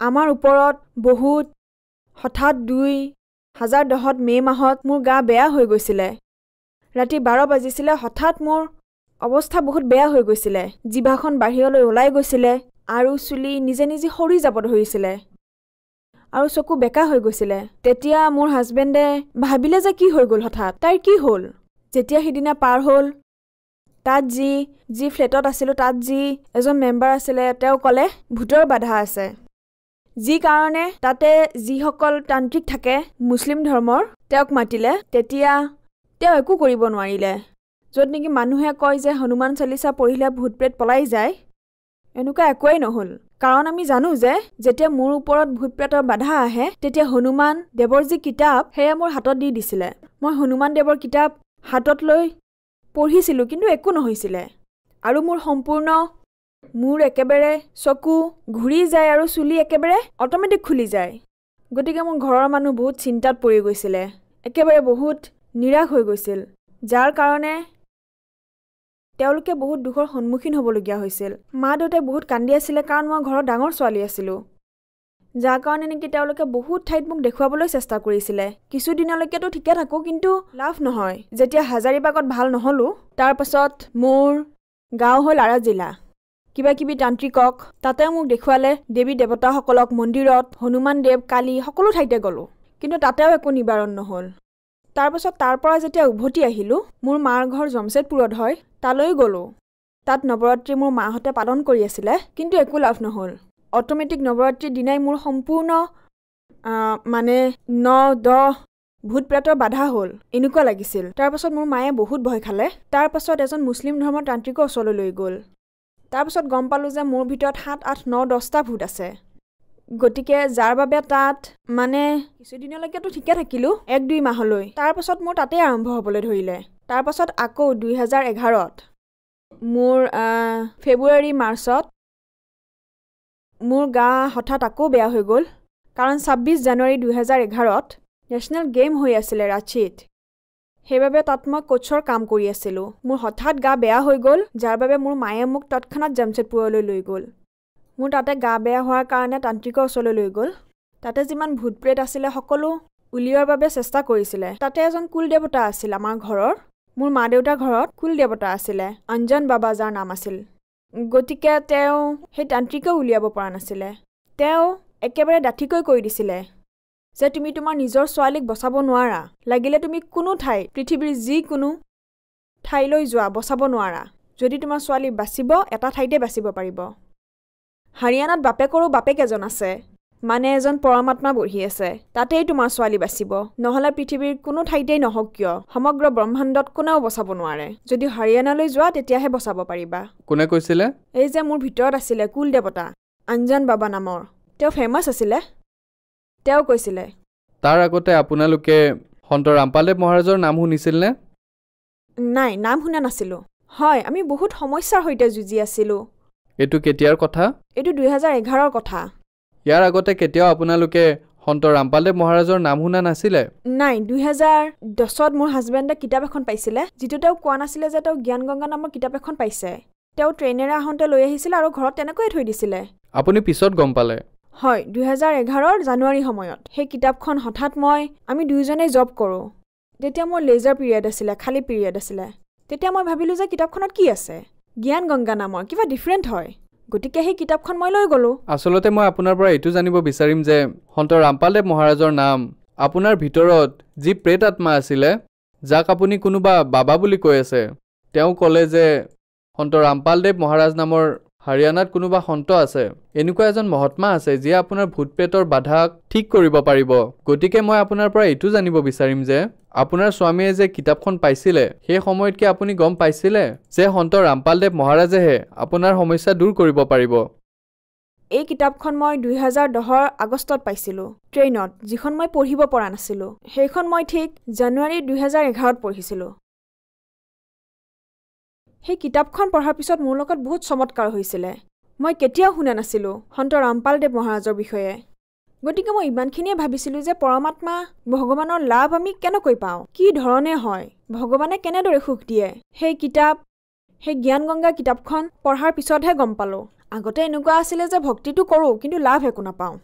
আমাৰ ওপৰত বহুত হঠাৎ 2010 মে' মাহত মোৰ গা বেয়া হৈ গৈছিলে। ৰাতি 12 বাজিছিলে, হঠাৎ মোৰ অৱস্থা বহুত বেয়া হৈ গৈছিলে। জিভাখন বাহিৰলৈ ওলাই গৈছিলে আৰু চুলি নিজে নিজে সৰি যাব ধৰিছিলে আৰু চকু বেকা হৈ গৈছিলে। তেতিয়া মোৰ হাজবেণ্ডে ভাবিলে যে কি হৈ গ'ল, হঠাৎ তাইৰ কি হ'ল। যেতিয়া সিদিনা পাৰ হ'ল, তাত যি ফ্লেটত আছিলোঁ তাত যি এজন মেম্বাৰ আছিলে, তেওঁ ক'লে ভূতৰ বাধা আছে, যি কাৰণে তাতে যিসকল তান্ত্ৰিক থাকে মুছলিম ধৰ্মৰ, তেওঁক মাতিলে। তেতিয়া তেওঁ একো কৰিব নোৱাৰিলে। য'ত নেকি মানুহে কয় যে হনুমান চালিচা পঢ়িলে ভূত প্ৰেত পলাই যায়, এনেকুৱা একোৱেই নহ'ল। কাৰণ আমি জানো যে যেতিয়া মোৰ ওপৰত ভূত প্ৰেতৰ বাধা আহে, তেতিয়া হনুমান দেৱৰ যি কিতাপ সেয়া মোৰ হাতত দি দিছিলে। মই হনুমান দেৱৰ কিতাপ হাতত লৈ পঢ়িছিলোঁ, কিন্তু একো নহৈছিলে। আৰু মোৰ একেবাৰে চকু ঘূৰি যায় আৰু চুলি একেবাৰে অট'মেটিক খুলি যায়। গতিকে মোৰ ঘৰৰ মানুহ বহুত চিন্তাত পৰি গৈছিলে, একেবাৰে বহুত নিৰাশ হৈ গৈছিল, যাৰ কাৰণে তেওঁলোকে বহুত দুখৰ সন্মুখীন হ'বলগীয়া হৈছিল। মা দেউতাই বহুত কান্দি আছিলে, কাৰণ মই ঘৰৰ ডাঙৰ ছোৱালী আছিলোঁ, যাৰ কাৰণে নেকি তেওঁলোকে বহুত ঠাইত মোক দেখুৱাবলৈ চেষ্টা কৰিছিলে। কিছুদিনলৈকেতো ঠিকে থাকোঁ, কিন্তু লাভ নহয়। যেতিয়া হাজাৰিবাগত ভাল নহ'লোঁ, তাৰ পাছত মোৰ গাঁও হ'ল আৰা জিলা। কিবা কিবি তান্ত্ৰিকক তাতে মোক দেখুৱালে, দেৱী দেৱতাসকলক মন্দিৰত, হনুমান দেৱ, কালী, সকলো ঠাইতে গ'লোঁ, কিন্তু তাতেও একো নিবাৰণ নহ'ল। তাৰপাছত তাৰ পৰা যেতিয়া উভতি আহিলোঁ, মোৰ মাৰ ঘৰ জমছেদপুৰত হয়, তালৈ গ'লোঁ। তাত নৱৰাত্ৰি মোৰ মাহঁতে পালন কৰি আছিলে, কিন্তু একো লাভ নহ'ল। অট'মেটিক নৱৰাত্ৰিৰ দিনাই মোৰ সম্পূৰ্ণ 9, 10 ভূত প্ৰেতৰ বাধা হ'ল এনেকুৱা লাগিছিল। তাৰপাছত মোৰ মায়ে বহুত ভয় খালে। তাৰপাছত এজন মুছলিম ধৰ্মৰ তান্ত্ৰিকৰ ওচৰলৈ লৈ গ'ল। তাৰপাছত গম পালোঁ যে মোৰ ভিতৰত 7, 8, 9, 10টা ভূত আছে। গতিকে যাৰ বাবে তাত মানে কিছুদিনলৈকেতো ঠিকে থাকিলোঁ 1-2 মাহলৈ। তাৰপাছত মোৰ তাতেই আৰম্ভ হ'বলৈ ধৰিলে। তাৰপাছত আকৌ 2011ত মোৰ ফেব্ৰুৱাৰী মাৰ্চত মোৰ গা হঠাৎ আকৌ বেয়া হৈ গ'ল। কাৰণ 26 জানুৱাৰী 2011ত নেশ্যনেল গেম হৈ আছিলে ৰাঁচীত। সেইবাবে তাত মই কোচৰ কাম কৰি আছিলোঁ। মোৰ হঠাৎ গা বেয়া হৈ গ'ল, যাৰ বাবে মোৰ মায়ে মোক তৎক্ষণাত জামছেদপুৰলৈ লৈ গ'ল। মোৰ তাতে গা বেয়া হোৱাৰ কাৰণে তান্ত্ৰিকৰ ওচৰলৈ লৈ গ'ল। তাতে যিমান ভূত প্ৰেত আছিলে সকলো উলিওৱাৰ বাবে চেষ্টা কৰিছিলে। তাতে এজন কুল দেৱতা আছিল আমাৰ ঘৰৰ। মোৰ মা দেউতাৰ ঘৰত কুল দেৱতা আছিলে, অঞ্জন বাবা যাৰ নাম আছিল। গতিকে তেওঁ সেই তান্ত্ৰিকে উলিয়াব পৰা নাছিলে। তেওঁ একেবাৰে ডাঠিকৈ কৈ দিছিলে যে তুমি তোমাৰ নিজৰ ছোৱালীক বচাব নোৱাৰা। লাগিলে তুমি কোনো ঠাই পৃথিৱীৰ যিকোনো ঠাইলৈ যোৱা, বচাব নোৱাৰা। যদি তোমাৰ ছোৱালী বাচিব, এটা ঠাইতে বাচিব পাৰিব। হাৰিয়ানাত বাপেকৰো বাপেক এজন আছে, মানে এজন পৰমাত্মা বহি আছে। তাতেই তোমাৰ ছোৱালী বাচিব। নহ'লে পৃথিৱীৰ কোনো ঠাইতেই নহওক কিয় সমগ্ৰ ব্ৰহ্মাণ্ডত কোনেও বচাব নোৱাৰে। যদি হাৰিয়ানালৈ যোৱা তেতিয়াহে বচাব পাৰিবা। কোনে কৈছিলে? এই যে মোৰ ভিতৰত আছিলে কুল দেৱতা অঞ্জন বাবা নামৰ, তেওঁ ফেমাছ আছিলে। তেওঁ কৈছিলে। তাৰ আগতে আপোনালোকে সন্ত ৰামপালদেৱ মহাৰাজৰ নাম শুনিছিল নে? নাই, নাম শুনা নাছিলোঁ। হয়, আমি বহুত সমস্যাৰ সৈতে যুঁজি আছিলোঁ। এইটো কেতিয়াৰ কথা? এইটো 2011ৰ কথা। ইয়াৰ আগতে কেতিয়াও আপোনালোকে সন্ত ৰামপালদেৱ মহাৰাজৰ নাম শুনা নাছিলে? নাই, 2010ত মোৰ হাজবেণ্ডে কিতাপ এখন পাইছিলে, যিটো তেওঁ কোৱা নাছিলে যে তেওঁ জ্ঞান গংগা নামৰ কিতাপ এখন পাইছে। তেওঁ ট্ৰেইনেৰে আহোঁতে লৈ আহিছিলে আৰু ঘৰত তেনেকৈয়ে থৈ দিছিলে। আপুনি পিছত গম পালে? হয়, 2011ৰ জানুৱাৰী সময়ত সেই কিতাপখন হঠাৎ আমি দুয়োজনেই জব কৰোঁ। তেতিয়া মোৰ লেজাৰ পিৰিয়ড আছিলে, খালী পিৰিয়ড আছিলে। তেতিয়া মই ভাবিলোঁ যে কিতাপখনত কি আছে, জ্ঞান গংগা নামৰ কিবা ডিফাৰেণ্ট হয়। গতিকে সেই কিতাপখন মই লৈ গ'লোঁ। আচলতে মই আপোনাৰ পৰা এইটো জানিব বিচাৰিম যে সন্ত ৰামপালদেৱ মহাৰাজৰ নাম আপোনাৰ ভিতৰত যি প্ৰেত আত্মা আছিলে, যাক আপুনি কোনোবা বাবা বুলি কৈ আছে, তেওঁ ক'লে যে সন্ত ৰামপালদেৱ মহাৰাজ নামৰ হাৰিয়ানাত কোনোবা সন্ত আছে, এনেকুৱা এজন মহাত্মা আছে যিয়ে আপোনাৰ ভূত প্ৰেতৰ বাধাক ঠিক কৰিব পাৰিব। গতিকে মই আপোনাৰ পৰা এইটো জানিব বিচাৰিম যে আপোনাৰ স্বামীয়ে যে কিতাপখন পাইছিলে, সেই সময়ত কি আপুনি গম পাইছিলে যে সন্ত ৰামপালদেৱ মহাৰাজেহে আপোনাৰ সমস্যা দূৰ কৰিব পাৰিব? এই কিতাপখন মই 2010ৰ আগষ্টত পাইছিলোঁ ট্ৰেইনত, যিখন মই পঢ়িব পৰা নাছিলোঁ। সেইখন মই ঠিক জানুৱাৰী 2011ত পঢ়িছিলোঁ। সেই কিতাপখন পঢ়াৰ পিছত মোৰ লগত বহুত চমৎকাৰ হৈছিলে। মই কেতিয়াও শুনা নাছিলোঁ সন্ত ৰামপালদেৱ মহাৰাজৰ বিষয়ে। গতিকে মই ইমানখিনিয়ে ভাবিছিলোঁ যে পৰমাত্মা ভগৱানৰ লাভ আমি কেনেকৈ পাওঁ, কি ধৰণে হয়, ভগৱানে কেনেদৰে সুখ দিয়ে। সেই জ্ঞান গংগা কিতাপখন পঢ়াৰ পিছতহে গম পালোঁ। আগতে এনেকুৱা আছিলে যে ভক্তিটো কৰোঁ কিন্তু লাভ একো নাপাওঁ।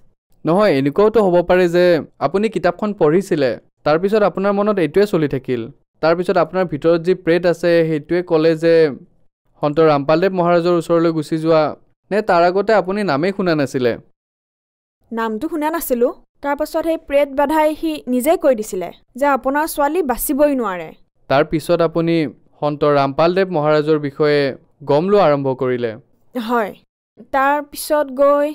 নহয়, এনেকুৱাওতো হ'ব পাৰে যে আপুনি কিতাপখন পঢ়িছিলে, তাৰপিছত আপোনাৰ মনত এইটোৱে চলি থাকিল। তাৰপিছত আপোনাৰ ভিতৰত যি প্ৰেত আছে সেইটোৱে ক'লে যে সন্ত ৰামপালদেৱ মহাৰাজৰ ওচৰলৈ গুচি যোৱা, নে তাৰ আগতে আপুনি নামেই শুনা নাছিলে? নামটো শুনা নাছিলোঁ। তাৰপাছত সেই প্ৰেত বাধাই সি নিজেই কৈ দিছিলে যে আপোনাৰ ছোৱালী বাচিবই নোৱাৰে। তাৰপিছত আপুনি সন্ত ৰামপালদেৱ মহাৰাজৰ বিষয়ে গম লোৱা আৰম্ভ কৰিলে? হয়, তাৰপিছত গৈ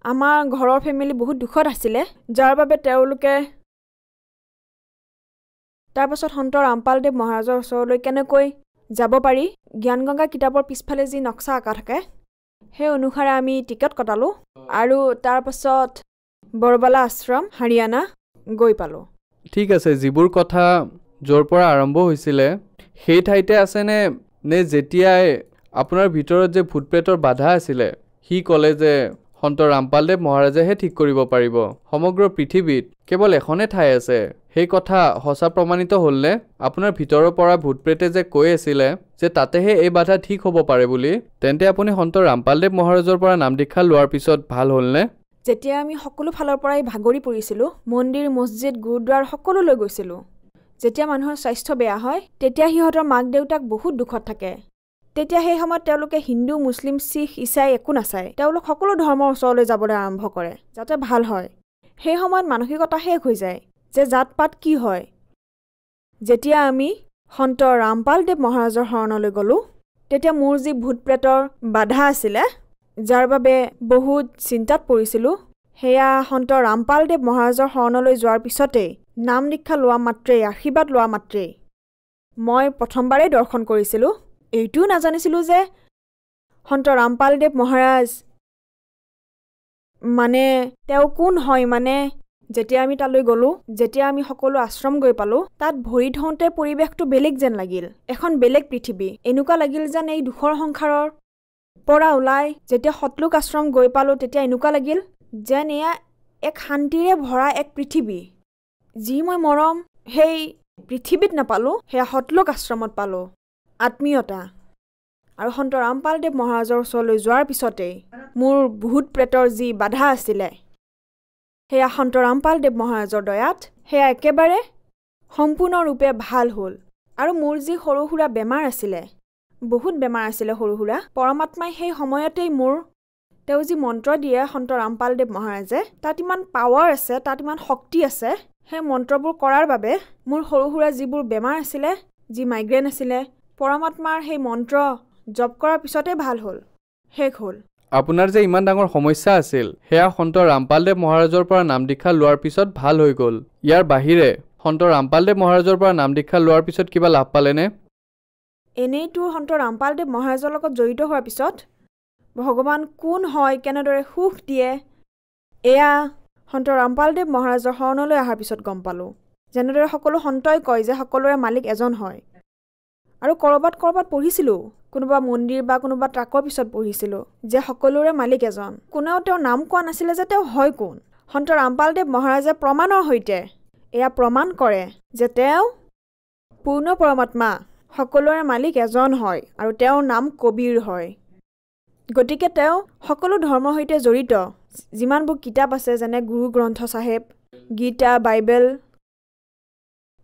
আমাৰ ঘৰৰ ফেমিলি বহুত দুখত আছিলে, যাৰ বাবে তেওঁলোকে তাৰপাছত সন্ত ৰামপালদেৱ মহাৰাজৰ ওচৰলৈ কেনেকৈ যাব পাৰি, জ্ঞান গংগা কিতাপৰ পিছফালে যি নক্সা আঁকা থাকে সেই অনুসাৰে আমি টিকট কটালোঁ আৰু তাৰপাছত বৰবালা আশ্ৰম হাৰিয়ানা গৈ পালোঁ। ঠিক আছে, যিবোৰ কথা য'ৰ পৰা আৰম্ভ হৈছিলে সেই ঠাইতে আছেনে, নে যেতিয়াই আপোনাৰ ভিতৰত যে ভূত প্ৰেতৰ বাধা আছিলে সি ক'লে যে সন্ত ৰামপালদেৱ মহাৰাজেহে ঠিক কৰিব পাৰিব, সমগ্ৰ পৃথিৱীত কেৱল এখনে ঠাই আছে, সেই কথা সঁচা প্ৰমাণিত হ'লনে? আপোনাৰ ভিতৰৰ পৰা ভূত প্ৰেতে যে কৈ আছিলে যে তাতেহে এই বাধা ঠিক হ'ব পাৰে বুলি, তেন্তে আপুনি সন্ত ৰামপালদেৱ মহাৰাজৰ পৰা নাম দীক্ষা লোৱাৰ পিছত ভাল হ'লনে? যেতিয়া আমি সকলো ফালৰ পৰাই ভাগৰি পৰিছিলোঁ, মন্দিৰ, মছজিদ, গুৰুদ্বাৰ সকলোলৈ গৈছিলোঁ। যেতিয়া মানুহৰ স্বাস্থ্য বেয়া হয় তেতিয়া সিহঁতৰ মাক দেউতাক বহুত দুখত থাকে। তেতিয়া সেই সময়ত তেওঁলোকে হিন্দু, মুছলিম, শিখ, ইছাই একো নাচায়, তেওঁলোক সকলো ধৰ্মৰ ওচৰলৈ যাবলৈ আৰম্ভ কৰে যাতে ভাল হয়। সেই সময়ত মানসিকতা শেষ হৈ যায় যে জাত পাত কি হয়। যেতিয়া আমি সন্ত ৰামপালদেৱ মহাৰাজৰ শৰণলৈ গ'লোঁ, তেতিয়া মোৰ যি ভূত প্ৰেতৰ বাধা আছিলে, যাৰ বাবে বহুত চিন্তাত পৰিছিলোঁ, সেয়া সন্ত ৰামপালদেৱ মহাৰাজৰ শৰণলৈ যোৱাৰ পিছতেই নাম দীক্ষা লোৱা মাত্ৰেই আশীৰ্বাদ লোৱা মাত্ৰেই মই প্ৰথমবাৰেই দৰ্শন কৰিছিলোঁ এইটোও নাজানিছিলোঁ যে সন্ত ৰামপালদেৱ মহাৰাজ মানে তেওঁ কোন হয় মানে যেতিয়া আমি তালৈ গ'লো যেতিয়া আমি সকলো আশ্ৰম গৈ পালোঁ তাত ভৰি ধোঁতে পৰিৱেশটো বেলেগ যেন লাগিল এখন বেলেগ পৃথিৱী এনেকুৱা লাগিল যেন এই দুখৰ সংসাৰৰ পৰা ওলাই যেতিয়া সতলোক আশ্ৰম গৈ পালোঁ তেতিয়া এনেকুৱা লাগিল যেন এয়া এক শান্তিৰে ভৰা এক পৃথিৱী যি মই মৰম সেই পৃথিৱীত নাপালোঁ সেয়া সতলোক আশ্ৰমত পালোঁ আত্মীয়তা আৰু সন্ত ৰামপালদেৱ মহাৰাজৰ ওচৰলৈ যোৱাৰ পিছতেই মোৰ ভূত প্ৰেতৰ যি বাধা আছিলে সেয়া সন্ত ৰামপালদেৱ মহাৰাজৰ দয়াত সেয়া একেবাৰে সম্পূৰ্ণৰূপে ভাল হ'ল আৰু মোৰ যি সৰু সুৰা বেমাৰ আছিলে বহুত বেমাৰ আছিলে সৰু সুৰা পৰমাত্মাই সেই সময়তেই মোৰ তেওঁ যি মন্ত্ৰ দিয়ে সন্ত ৰামপালদেৱ মহাৰাজে তাত ইমান পাৱাৰ আছে তাত ইমান শক্তি আছে সেই মন্ত্ৰবোৰ কৰাৰ বাবে মোৰ সৰু সুৰা যিবোৰ বেমাৰ আছিলে যি মাইগ্ৰেন আছিলে পৰমাত্মাৰ সেই মন্ত্ৰ জপ কৰাৰ পিছতে ভাল হ'ল শেষ হ'ল আপোনাৰ যে ইমান ডাঙৰ সমস্যা আছিল সেয়া সন্ত ৰামপালদেৱ মহাৰাজৰ পৰা নাম দীক্ষা লোৱাৰ পিছত ভাল হৈ গ'ল ইয়াৰ বাহিৰে সন্ত ৰামপালদেৱ মহাৰাজৰ পৰা নাম দীক্ষা লোৱাৰ পিছত কিবা লাভ পালেনে এনেইতো সন্ত ৰামপালদেৱ মহাৰাজৰ লগত জড়িত হোৱাৰ পিছত ভগৱান কোন হয় কেনেদৰে সুখ দিয়ে এয়া সন্ত ৰামপালদেৱ মহাৰাজৰ শৰণলৈ অহাৰ পিছত গম পালোঁ যেনেদৰে সকলো সন্তই কয় যে সকলোৰে মালিক এজন হয় আৰু ক'ৰবাত পঢ়িছিলোঁ কোনোবা মন্দিৰ বা কোনোবা ট্ৰাকৰ পিছত পঢ়িছিলোঁ যে সকলোৰে মালিক এজন কোনেও তেওঁৰ নাম কোৱা নাছিলে যে তেওঁ হয় কোন সন্ত ৰামপালদেৱ মহাৰাজে প্ৰমাণৰ সৈতে এয়া প্ৰমাণ কৰে যে তেওঁ পূৰ্ণ পৰমাত্মা সকলোৰে মালিক এজন হয় আৰু তেওঁৰ নাম কবীৰ হয় গতিকে তেওঁ সকলো ধৰ্মৰ সৈতে জড়িত যিমানবোৰ কিতাপ আছে যেনে গুৰু গ্ৰন্থ চাহেব গীতা বাইবেল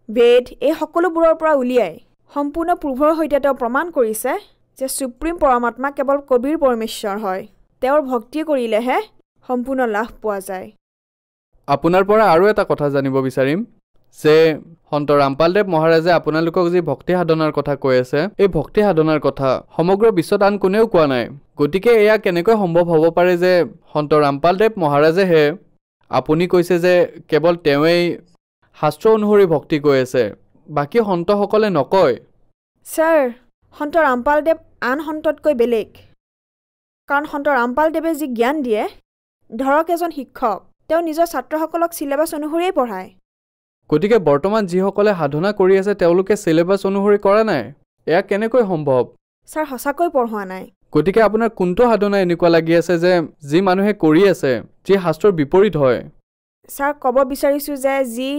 বেদ এই সকলোবোৰৰ পৰা উলিয়াই সম্পূৰ্ণ প্ৰুভৰ সৈতে তেওঁ প্ৰমাণ কৰিছে যে সুপ্ৰিম পৰমাত্মা কেৱল কবীৰ পৰমেশ্বৰ হয় তেওঁৰ ভক্তি কৰিলেহে সম্পূৰ্ণ লাভ পোৱা যায় আপোনাৰ পৰা আৰু এটা কথা জানিব বিচাৰিম যে সন্ত ৰামপালদেৱ মহাৰাজে আপোনালোকক যি ভক্তি সাধনাৰ কথা কৈ আছে এই ভক্তি সাধনাৰ কথা সমগ্ৰ বিশ্বত আন কোনেও কোৱা নাই গতিকে এয়া কেনেকৈ সম্ভৱ হ'ব পাৰে যে সন্ত ৰামপালদেৱ মহাৰাজেহে আপুনি কৈছে যে কেৱল তেওঁৱেই শাস্ত্ৰ অনুসৰি ভক্তি কৈ আছে বাকী সন্তসকলে নকয় ছাৰ সন্ত ৰামপালদেৱ আন সন্ততকৈ বেলেগ কাৰণ সন্ত ৰামপালদেৱে যি জ্ঞান দিয়ে ধৰক এজন শিক্ষক তেওঁ নিজৰ ছাত্ৰসকলক চিলেবাছ অনুসৰিয়েই পঢ়ায় গতিকে বৰ্তমান যিসকলে সাধনা কৰি আছে তেওঁলোকে চিলেবাছ অনুসৰি কৰা নাই এয়া কেনেকৈ সম্ভৱ ছাৰ সঁচাকৈ পঢ়োৱা নাই গতিকে আপোনাৰ কোনটো সাধনা এনেকুৱা লাগি আছে যে যি মানুহে কৰি আছে যি শাস্ত্ৰৰ বিপৰীত হয় ছাৰ ক'ব বিচাৰিছোঁ যে যি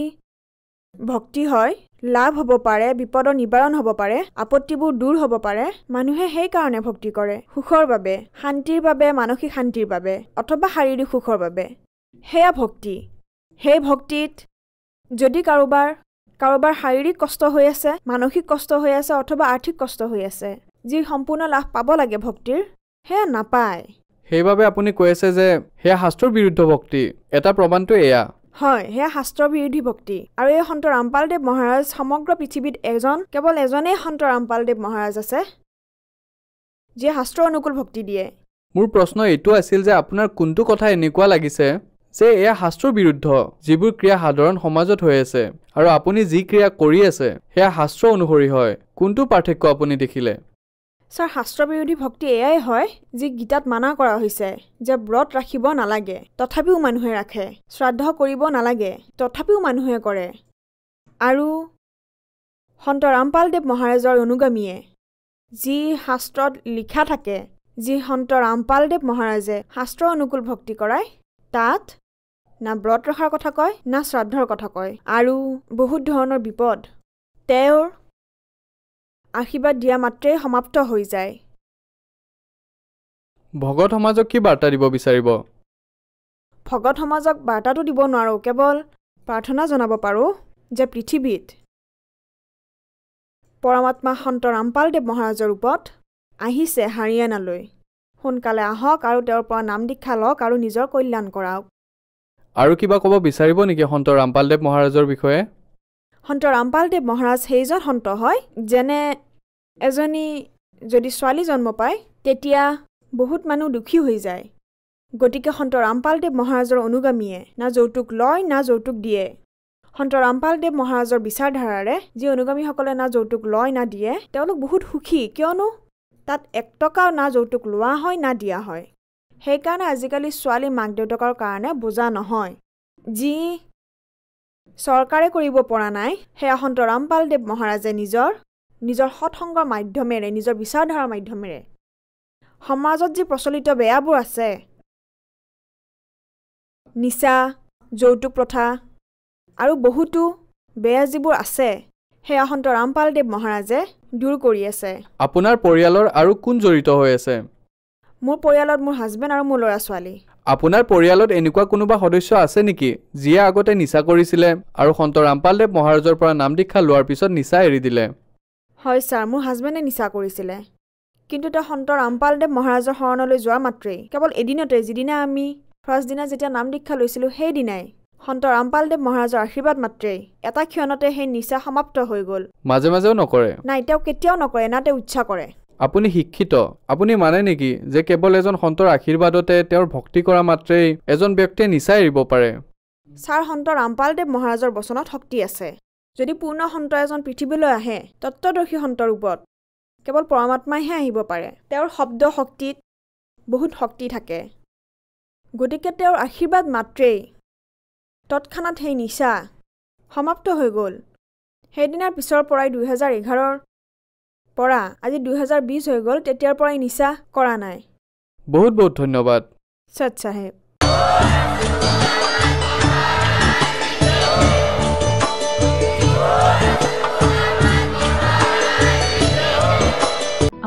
ভক্তি হয় লাভ হ'ব পাৰে বিপদৰ নিবাৰণ হ'ব পাৰে আপত্তিবোৰ দূৰ হ'ব পাৰে মানুহে সেইকাৰণে ভক্তি কৰে সুখৰ বাবে শান্তিৰ বাবে মানসিক শান্তিৰ বাবে অথবা শাৰীৰিক সুখৰ বাবে সেয়া ভক্তি সেই ভক্তিত যদি কাৰোবাৰ শাৰীৰিক কষ্ট হৈ আছে মানসিক কষ্ট হৈ আছে অথবা আৰ্থিক কষ্ট হৈ আছে যি সম্পূৰ্ণ লাভ পাব লাগে ভক্তিৰ সেয়া নাপায় সেইবাবে আপুনি কৈ আছে যে সেয়া শাস্ত্ৰৰ বিৰুদ্ধ ভক্তি এটা প্ৰমাণটো এয়া হয় সেয়া শাস্ত্ৰ বিৰোধী ভক্তি আৰু এই সন্ত ৰামপালদেৱ মহাৰাজ সমগ্ৰ পৃথিৱীত কেৱল এজনেই সন্ত ৰামপালদেৱ মহাৰাজ আছে যিয়ে শাস্ত্ৰ অনুকূল ভক্তি দিয়ে মোৰ প্ৰশ্ন এইটো আছিল যে আপোনাৰ কোনটো কথা এনেকুৱা লাগিছে যে এয়া শাস্ত্ৰৰ বিৰুদ্ধ যিবোৰ ক্ৰিয়া সাধাৰণ সমাজত হৈ আছে আৰু আপুনি যি ক্ৰিয়া কৰি আছে সেয়া শাস্ত্ৰ অনুসৰি হয় কোনটো পাৰ্থক্য আপুনি দেখিলে ছাৰ শাস্ত্ৰ বিৰোধী ভক্তি এয়াই হয় যি গীতাত মানা কৰা হৈছে যে ব্ৰত ৰাখিব নালাগে তথাপিও মানুহে ৰাখে শ্ৰাদ্ধ কৰিব নালাগে তথাপিও মানুহে কৰে আৰু সন্ত ৰামপালদেৱ মহাৰাজৰ অনুগামীয়ে যি শাস্ত্ৰত লিখা থাকে যি সন্ত ৰামপালদেৱ মহাৰাজে শাস্ত্ৰ অনুকূল ভক্তি কৰায় তাত না ব্ৰত ৰখাৰ কথা কয় না শ্ৰাদ্ধৰ কথা কয় আৰু বহুত ধৰণৰ বিপদ তেওঁৰ আশীৰ্বাদ দিয়া মাত্ৰেই সমাপ্ত হৈ যায় ভগত সমাজক কি বাৰ্তা দিব বিচাৰিব ভগত সমাজক বাৰ্তাটো দিব নোৱাৰোঁ কেৱল প্ৰাৰ্থনা জনাব পাৰোঁ যে পৃথিৱীত পৰমাত্মা সন্ত ৰামপালদেৱ মহাৰাজৰ ৰূপত আহিছে হাৰিয়ানালৈ সোনকালে আহক আৰু তেওঁৰ পৰা নাম দীক্ষা লওক আৰু নিজৰ কল্যাণ কৰাওক আৰু কিবা ক'ব বিচাৰিব নেকি সন্ত ৰামপালদেৱ মহাৰাজৰ বিষয়ে সন্ত ৰামপালদেৱ মহাৰাজ সেইজন সন্ত হয় যেনে এজনী যদি ছোৱালী জন্ম পায় তেতিয়া বহুত মানুহ দুখী হৈ যায় গতিকে সন্ত ৰামপালদেৱ মহাৰাজৰ অনুগামীয়ে না যৌতুক লয় না যৌতুক দিয়ে সন্ত ৰামপালদেৱ মহাৰাজৰ বিচাৰধাৰাৰে যি অনুগামীসকলে না যৌতুক লয় না দিয়ে তেওঁলোক বহুত সুখী কিয়নো তাত 1 টকাও না যৌতুক লোৱা হয় না দিয়া হয় সেইকাৰণে আজিকালি ছোৱালী মাক দেউতাকৰ কাৰণে বোজা নহয় যি চৰকাৰে কৰিব পৰা নাই সেয়া সন্ত ৰামপালদেৱ মহাৰাজে নিজৰ সৎসংগৰ মাধ্যমেৰে নিজৰ বিচাৰধাৰাৰ মাধ্যমেৰে সমাজত যি প্ৰচলিত বেয়াবোৰ আছে নিচা যৌতুক প্ৰথা আৰু বহুতো বেয়া যিবোৰ আছে সেয়া সন্ত ৰামপালদেৱ মহাৰাজে দূৰ কৰি আছে আপোনাৰ পৰিয়ালৰ আৰু কোন জড়িত হৈ আছে মোৰ পৰিয়ালত মোৰ হাজবেণ্ড আৰু মোৰ ল'ৰা ছোৱালী আপোনাৰ পৰিয়ালত এনেকুৱা কোনোবা সদস্য আছে নেকি যিয়ে আগতে নিচা কৰিছিলে আৰু সন্ত ৰামপালদেৱ মহাৰাজৰ পৰা নাম দীক্ষা লোৱাৰ পিছত নিচা এৰি দিলে হয় ছাৰ মোৰ হাজবেণ্ডে নিচা কৰিছিলে কিন্তু তেওঁ সন্ত ৰামপালদেৱ মহাৰাজৰ শৰণলৈ যোৱা মাত্ৰেই কেৱল এদিনতে যিদিনা আমি ফাৰ্ষ্ট দিনা যেতিয়া নাম দীক্ষা লৈছিলোঁ সেই দিনাই সন্ত ৰামপালদেৱ মহাৰাজৰ আশীৰ্বাদ মাত্ৰেই এটা ক্ষণতে সেই নিচা সমাপ্ত হৈ গ'ল মাজে মাজেও নকৰে নাই তেওঁ কেতিয়াও নকৰে না তেওঁ ইচ্ছা কৰে আপুনি শিক্ষিত আপুনি মানে নেকি যে কেৱল এজন সন্তৰ আশীৰ্বাদতে তেওঁৰ ভক্তি কৰা মাত্ৰেই এজন ব্যক্তিয়ে নিচা এৰিব পাৰে ছাৰ সন্ত ৰামপালদেৱ মহাৰাজৰ বচনত শক্তি আছে যদি পূৰ্ণ সন্ত এজন পৃথিৱীলৈ আহে তত্ত্বদৰ্শী সন্ত ৰূপত কেৱল পৰমাত্মাইহে আহিব পাৰে তেওঁৰ শব্দ শক্তিত বহুত শক্তি থাকে গতিকে তেওঁৰ আশীৰ্বাদ মাত্ৰেই তৎক্ষণাত সেই নিচা সমাপ্ত হৈ গ'ল সেইদিনাৰ পিছৰ পৰাই 2011ৰ পৰা আজি 2020 হৈ গ'ল তেতিয়াৰ পৰাই নিচা কৰা নাই বহুত বহুত ধন্যবাদ সৎ সাহেব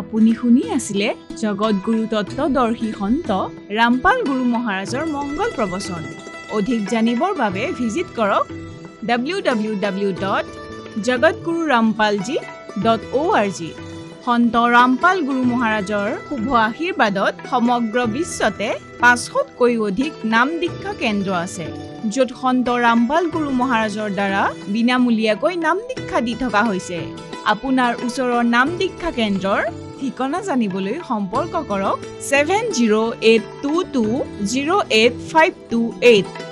আপুনি শুনি আছিলে জগতগুৰু তত্ত্বদৰ্শী সন্ত ৰামপাল গুৰু মহাৰাজৰ মংগল প্ৰবচন অধিক জানিবৰ বাবে ভিজিট কৰক www.jagatgururampalji.org সন্ত ৰামপাল গুৰু মহাৰাজৰ শুভ আশীৰ্বাদত সমগ্ৰ বিশ্বতে 500তকৈ অধিক নাম দীক্ষা কেন্দ্ৰ আছে য'ত সন্ত ৰামপাল গুৰু মহাৰাজৰ দ্বাৰা বিনামূলীয়াকৈ নাম দীক্ষা দি থকা হৈছে আপোনাৰ ওচৰৰ নাম দীক্ষা কেন্দ্ৰৰ ঠিকনা জানিবলৈ সম্পৰ্ক কৰক 7082208528